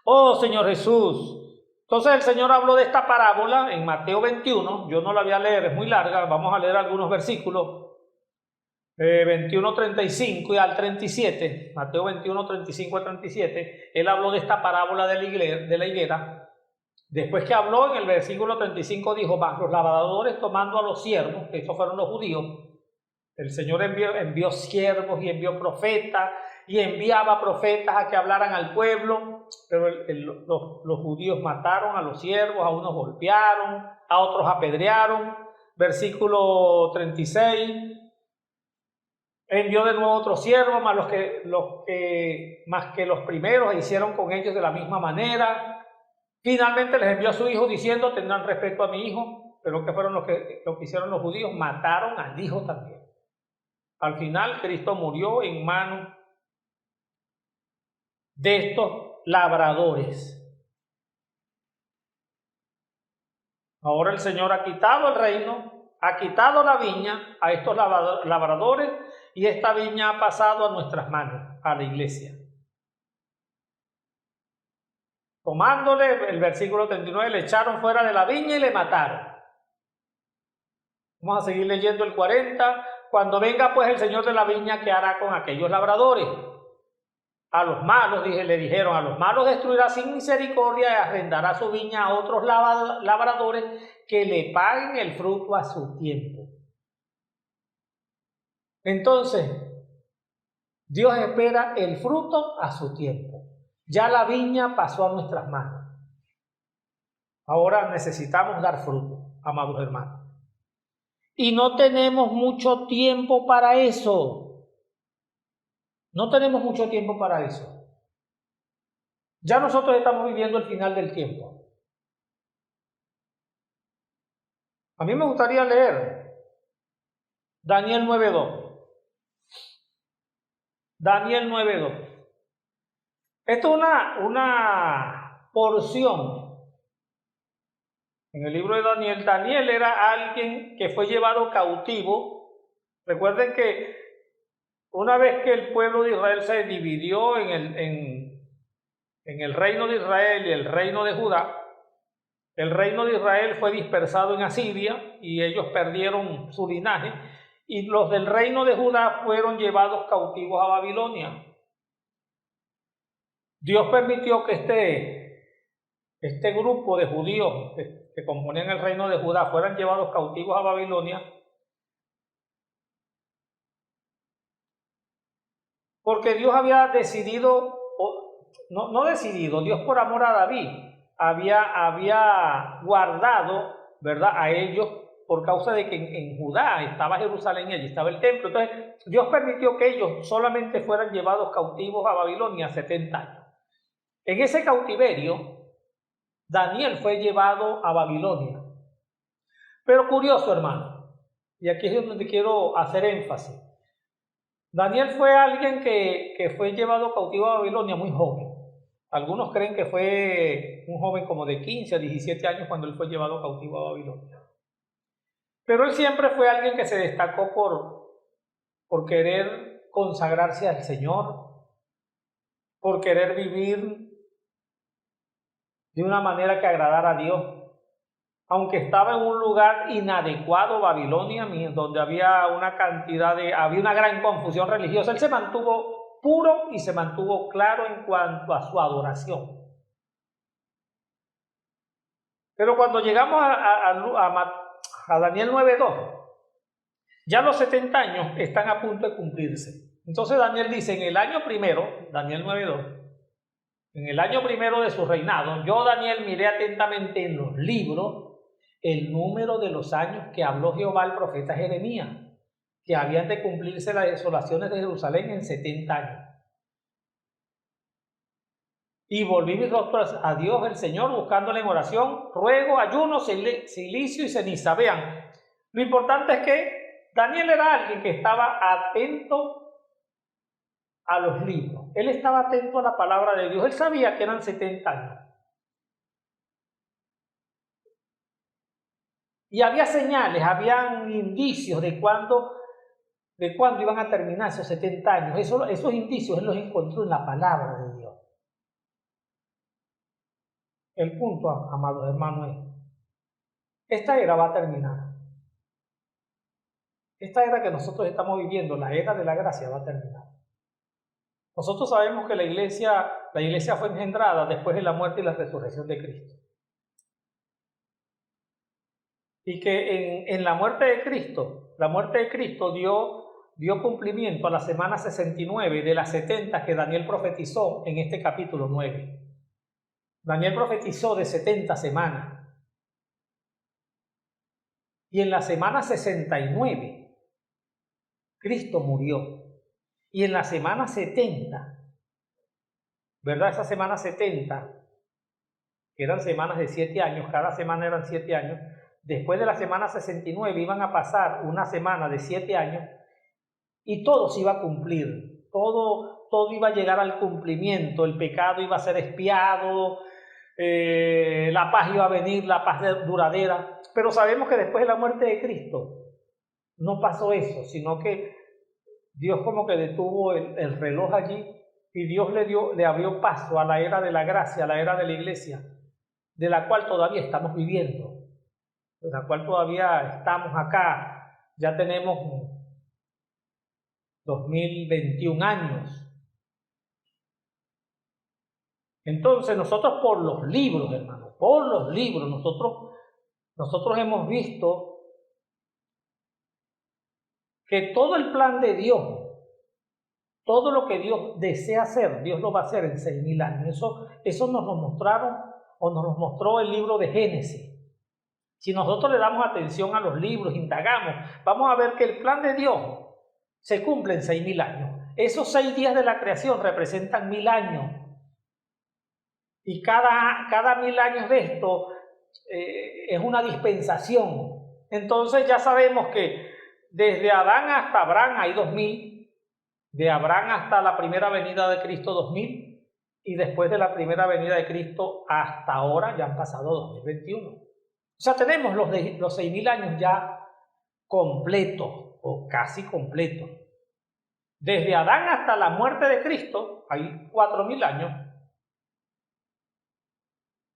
Oh Señor Jesús. Entonces el Señor habló de esta parábola en Mateo 21, yo no la voy a leer, es muy larga, vamos a leer algunos versículos. 21, 35 y al 37, Mateo 21, 35 al 37, él habló de esta parábola de la higuera. Después que habló, en el versículo 35 dijo, más los labradores tomando a los siervos, que estos fueron los judíos, el Señor envió siervos y envió profetas, y enviaba profetas a que hablaran al pueblo, pero los judíos mataron a los siervos, a unos golpearon, a otros apedrearon. Versículo 36, envió de nuevo otros siervos, más que los primeros, e hicieron con ellos de la misma manera. Finalmente les envió a su hijo diciendo, tendrán respeto a mi hijo. Pero ¿qué fueron lo que hicieron los judíos? Mataron al hijo también. Al final Cristo murió en manos de estos labradores. Ahora el Señor ha quitado el reino, ha quitado la viña a estos labradores, y esta viña ha pasado a nuestras manos, a la iglesia. Tomándole, el versículo 39, le echaron fuera de la viña y le mataron. Vamos a seguir leyendo el 40. Cuando venga pues el Señor de la viña, ¿qué hará con aquellos labradores? A los malos, le dijeron, a los malos destruirá sin misericordia y arrendará su viña a otros labradores que le paguen el fruto a su tiempo. Entonces, Dios espera el fruto a su tiempo. Ya la viña pasó a nuestras manos. Ahora necesitamos dar fruto, amados hermanos. Y no tenemos mucho tiempo para eso. No tenemos mucho tiempo para eso. Ya nosotros estamos viviendo el final del tiempo. A mí me gustaría leer Daniel 9:2. Daniel 9:2. Esto es una porción. En el libro de Daniel, Daniel era alguien que fue llevado cautivo. Recuerden que una vez que el pueblo de Israel se dividió en el reino de Israel y el reino de Judá, el reino de Israel fue dispersado en Asiria y ellos perdieron su linaje, y los del reino de Judá fueron llevados cautivos a Babilonia. Dios permitió que este grupo de judíos que componían el reino de Judá fueran llevados cautivos a Babilonia, porque Dios había decidido, Dios por amor a David había guardado, ¿verdad?, a ellos, por causa de que en Judá estaba Jerusalén y allí estaba el templo. Entonces Dios permitió que ellos solamente fueran llevados cautivos a Babilonia 70 años. En ese cautiverio, Daniel fue llevado a Babilonia. Pero curioso, hermano, y aquí es donde quiero hacer énfasis. Daniel fue alguien que fue llevado cautivo a Babilonia muy joven. Algunos creen que fue un joven como de 15 a 17 años cuando él fue llevado cautivo a Babilonia. Pero él siempre fue alguien que se destacó por querer consagrarse al Señor, por querer vivir de una manera que agradara a Dios. Aunque estaba en un lugar inadecuado, Babilonia, donde había una gran confusión religiosa, él se mantuvo puro y se mantuvo claro en cuanto a su adoración. Pero cuando llegamos a Daniel 9:2, ya los 70 años están a punto de cumplirse. Entonces Daniel dice, en el año primero, Daniel 9:2, en el año primero de su reinado, yo, Daniel, miré atentamente en los libros el número de los años que habló Jehová al profeta Jeremías, que habían de cumplirse las desolaciones de Jerusalén en 70 años. Y volví mis rostros a Dios el Señor, buscándole en oración, ruego, ayuno, silicio y ceniza. Vean, lo importante es que Daniel era alguien que estaba atento a los libros. Él estaba atento a la palabra de Dios. Él sabía que eran 70 años. Y había señales, habían indicios de cuándo iban a terminar esos 70 años. Esos indicios él los encontró en la palabra de Dios. El punto, amados hermanos, es: esta era va a terminar. Esta era que nosotros estamos viviendo, la era de la gracia, va a terminar. Nosotros sabemos que la iglesia fue engendrada después de la muerte y la resurrección de Cristo. Y que en la muerte de Cristo dio cumplimiento a la semana 69 de las 70 que Daniel profetizó en este capítulo 9. Daniel profetizó de 70 semanas. Y en la semana 69, Cristo murió. Y en la semana 70, ¿verdad? Esa semana 70, que eran semanas de 7 años, cada semana eran 7 años. Después de la semana 69 iban a pasar una semana de 7 años y todo se iba a cumplir. Todo iba a llegar al cumplimiento. El pecado iba a ser expiado, la paz iba a venir, la paz duradera. Pero sabemos que después de la muerte de Cristo no pasó eso, sino que Dios como que detuvo el reloj allí y Dios le abrió paso a la era de la gracia, a la era de la iglesia, de la cual todavía estamos viviendo, de la cual todavía estamos acá. Ya tenemos 2021 años. Entonces nosotros por los libros, hermanos, por los libros, nosotros hemos visto que todo el plan de Dios, todo lo que Dios desea hacer, Dios lo va a hacer en 6.000 años. Eso nos lo mostraron, o nos lo mostró el libro de Génesis. Si nosotros le damos atención a los libros, indagamos, vamos a ver que el plan de Dios se cumple en 6.000 años. Esos 6 días de la creación representan 1.000 años. Y cada 1.000 años de esto es una dispensación. Entonces ya sabemos que desde Adán hasta Abraham hay 2.000, de Abraham hasta la primera venida de Cristo 2.000, y después de la primera venida de Cristo hasta ahora ya han pasado 2021. O sea, tenemos los 6.000 años ya completos o casi completos. Desde Adán hasta la muerte de Cristo hay 4.000 años.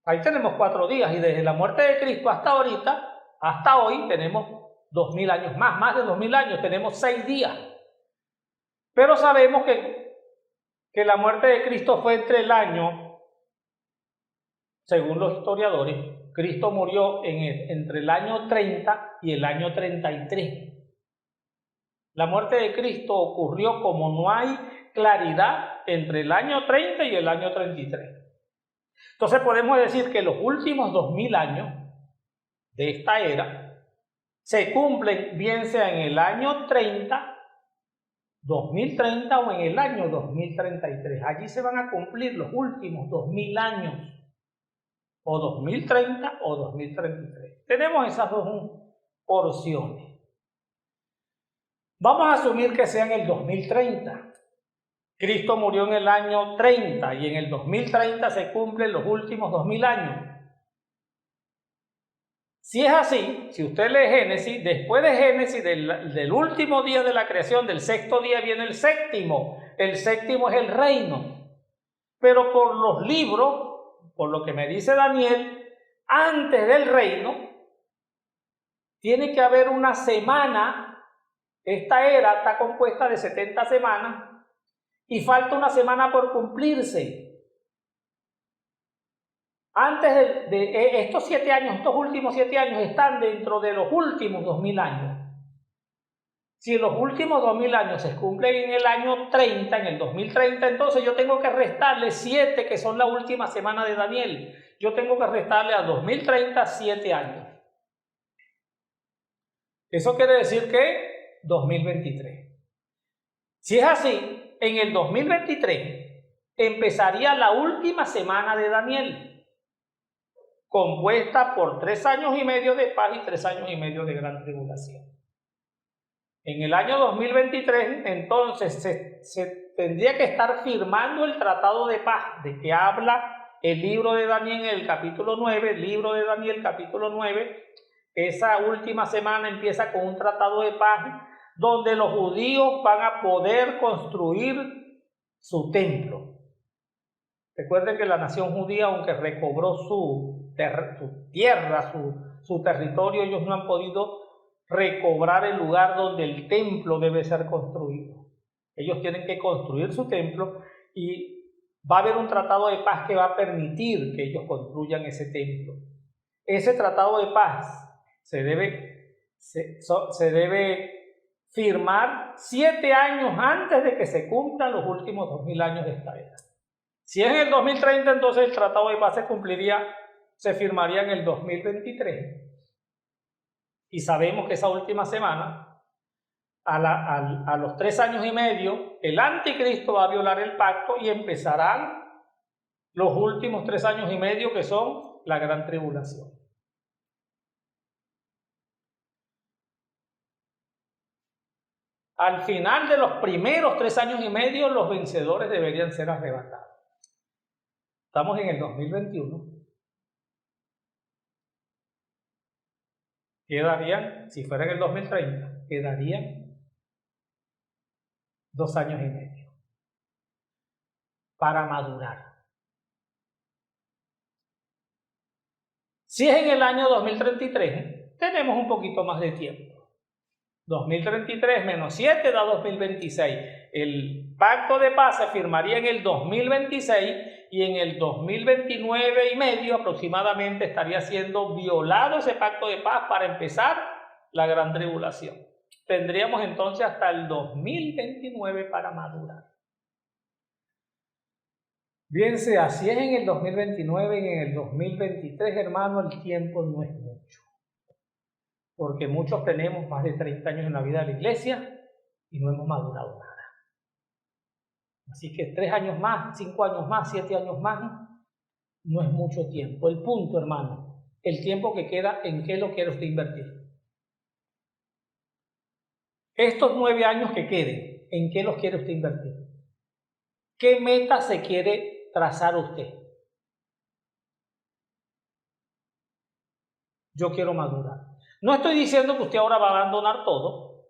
Ahí tenemos 4 días, y desde la muerte de Cristo hasta ahorita, hasta hoy, tenemos 2.000 años más de 2.000 años, tenemos 6 días. Pero sabemos que la muerte de Cristo fue entre el año, según los historiadores, Cristo murió entre el año 30 y el año 33. La muerte de Cristo ocurrió como no hay claridad entre el año 30 y el año 33. Entonces podemos decir que los últimos 2.000 años de esta era se cumplen bien sea en el año 2030 o en el año 2033. Allí se van a cumplir los últimos 2.000 años, o 2030 o 2033. Tenemos esas dos porciones. Vamos a asumir que sea en el 2030. Cristo murió en el año 30 y en el 2030 se cumplen los últimos 2.000 años. Si es así, si usted lee Génesis, después de Génesis, del último día de la creación, del 6.º día, viene el séptimo. El séptimo es el reino. Pero por los libros, por lo que me dice Daniel, antes del reino, tiene que haber una semana. Esta era está compuesta de 70 semanas y falta una semana por cumplirse. Antes de estos 7 años, estos últimos 7 años están dentro de los últimos 2000 años. Si los últimos 2000 años se cumplen en el año 30, en el 2030, entonces yo tengo que restarle 7 que son la última semana de Daniel. Yo tengo que restarle a 2030 7 años. Eso quiere decir que 2023. Si es así, en el 2023 empezaría la última semana de Daniel, compuesta por 3 años y medio de paz y 3 años y medio de gran tribulación. En el año 2023, entonces, se tendría que estar firmando el tratado de paz, de que habla el libro de Daniel en el capítulo 9, el libro de Daniel capítulo 9. Esa última semana empieza con un tratado de paz, donde los judíos van a poder construir su templo. Recuerden que la nación judía, aunque recobró su tierra, su territorio, ellos no han podido recobrar el lugar donde el templo debe ser construido. Ellos tienen que construir su templo y va a haber un tratado de paz que va a permitir que ellos construyan ese templo. Ese tratado de paz se debe firmar 7 años antes de que se cumplan los últimos 2000 años de esta era. Si es en el 2030, entonces el tratado de paz se firmaría en el 2023. Y sabemos que esa última semana, a los 3 años y medio, el anticristo va a violar el pacto y empezarán los últimos 3 años y medio, que son la gran tribulación. Al final de los primeros 3 años y medio, los vencedores deberían ser arrebatados. Estamos en el 2021. Quedarían, si fuera en el 2030, quedarían 2 años y medio para madurar. Si es en el año 2033, tenemos un poquito más de tiempo. 2033 menos 7 da 2026. El pacto de paz se firmaría en el 2026 y en el 2029 y medio aproximadamente estaría siendo violado ese pacto de paz para empezar la gran tribulación. Tendríamos entonces hasta el 2029 para madurar. Bien sea, si es en el 2029 y en el 2023, hermano, el tiempo no es mucho. Porque muchos tenemos más de 30 años en la vida de la iglesia y no hemos madurado nada. Así que 3 años más, 5 años más, 7 años más, no es mucho tiempo. El punto, hermano, el tiempo que queda, ¿en qué lo quiere usted invertir? Estos 9 años que queden, ¿en qué los quiere usted invertir? ¿Qué meta se quiere trazar usted? Yo quiero madurar. No estoy diciendo que usted ahora va a abandonar todo,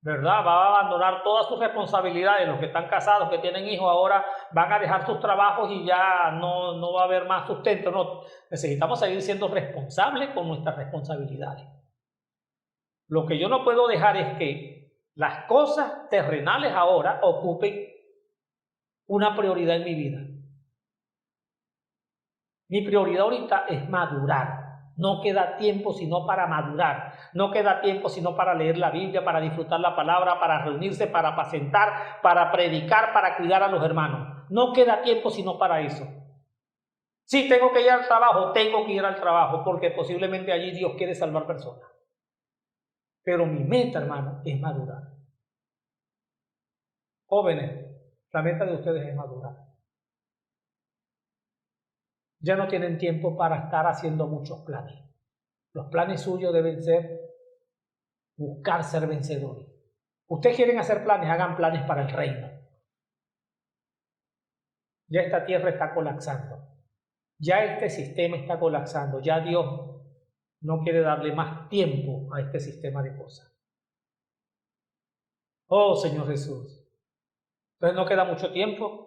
¿verdad? Va a abandonar todas sus responsabilidades. Los que están casados, que tienen hijos, ahora van a dejar sus trabajos y ya no va a haber más sustento. No, necesitamos seguir siendo responsables con nuestras responsabilidades. Lo que yo no puedo dejar es que las cosas terrenales ahora ocupen una prioridad en mi vida. Mi prioridad ahorita es madurar. No queda tiempo sino para madurar. No queda tiempo sino para leer la Biblia, para disfrutar la palabra, para reunirse, para apacentar, para predicar, para cuidar a los hermanos. No queda tiempo sino para eso. Si tengo que ir al trabajo, tengo que ir al trabajo, porque posiblemente allí Dios quiere salvar personas. Pero mi meta, hermano, es madurar. Jóvenes, la meta de ustedes es madurar. Ya no tienen tiempo para estar haciendo muchos planes. Los planes suyos deben ser buscar ser vencedores. Ustedes quieren hacer planes, hagan planes para el reino. Ya esta tierra está colapsando. Ya este sistema está colapsando. Ya Dios no quiere darle más tiempo a este sistema de cosas. Oh, Señor Jesús. Entonces no queda mucho tiempo.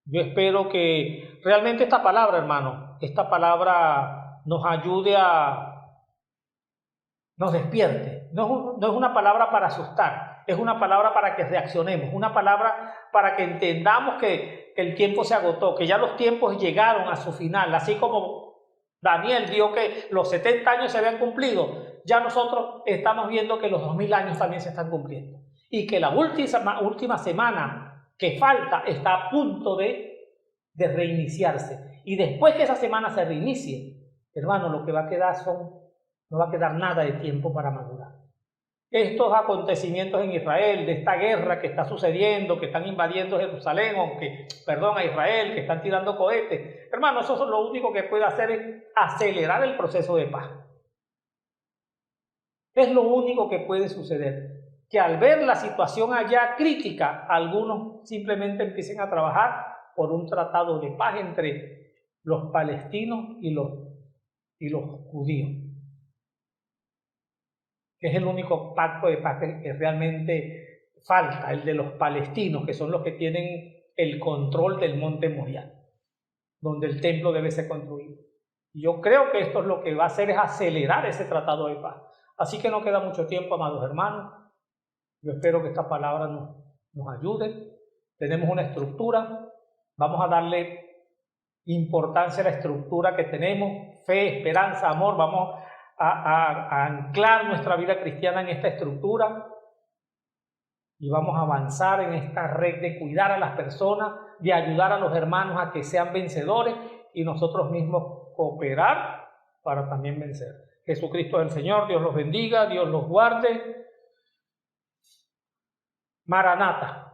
Yo espero que realmente esta palabra, hermano, esta palabra nos ayude nos despierte. No es una palabra para asustar, es una palabra para que reaccionemos, una palabra para que entendamos que el tiempo se agotó, que ya los tiempos llegaron a su final, así como Daniel vio que los 70 años se habían cumplido, ya nosotros estamos viendo que los 2000 años también se están cumpliendo y que la última semana que falta está a punto de reiniciarse. Y después que esa semana se reinicie, hermano, lo que va a quedar no va a quedar nada de tiempo para madurar. Estos acontecimientos en Israel, de esta guerra que está sucediendo, que están invadiendo Jerusalén, a Israel, que están tirando cohetes, hermano, eso lo único que puede hacer es acelerar el proceso de paz. Es lo único que puede suceder, que al ver la situación allá crítica, algunos simplemente empiecen a trabajar por un tratado de paz entre los palestinos y los judíos, que es el único pacto de paz que realmente falta, el de los palestinos, que son los que tienen el control del monte Moriah, donde el templo debe ser construido. Y yo creo que esto es lo que va a hacer es acelerar ese tratado de paz. Así que no queda mucho tiempo, amados hermanos. Yo espero que esta palabra nos ayude. Tenemos una estructura, vamos a darle importancia a la estructura que tenemos, fe, esperanza, amor, vamos a anclar nuestra vida cristiana en esta estructura y vamos a avanzar en esta red de cuidar a las personas, de ayudar a los hermanos a que sean vencedores y nosotros mismos cooperar para también vencer. Jesucristo es el Señor, Dios los bendiga, Dios los guarde. Maranata.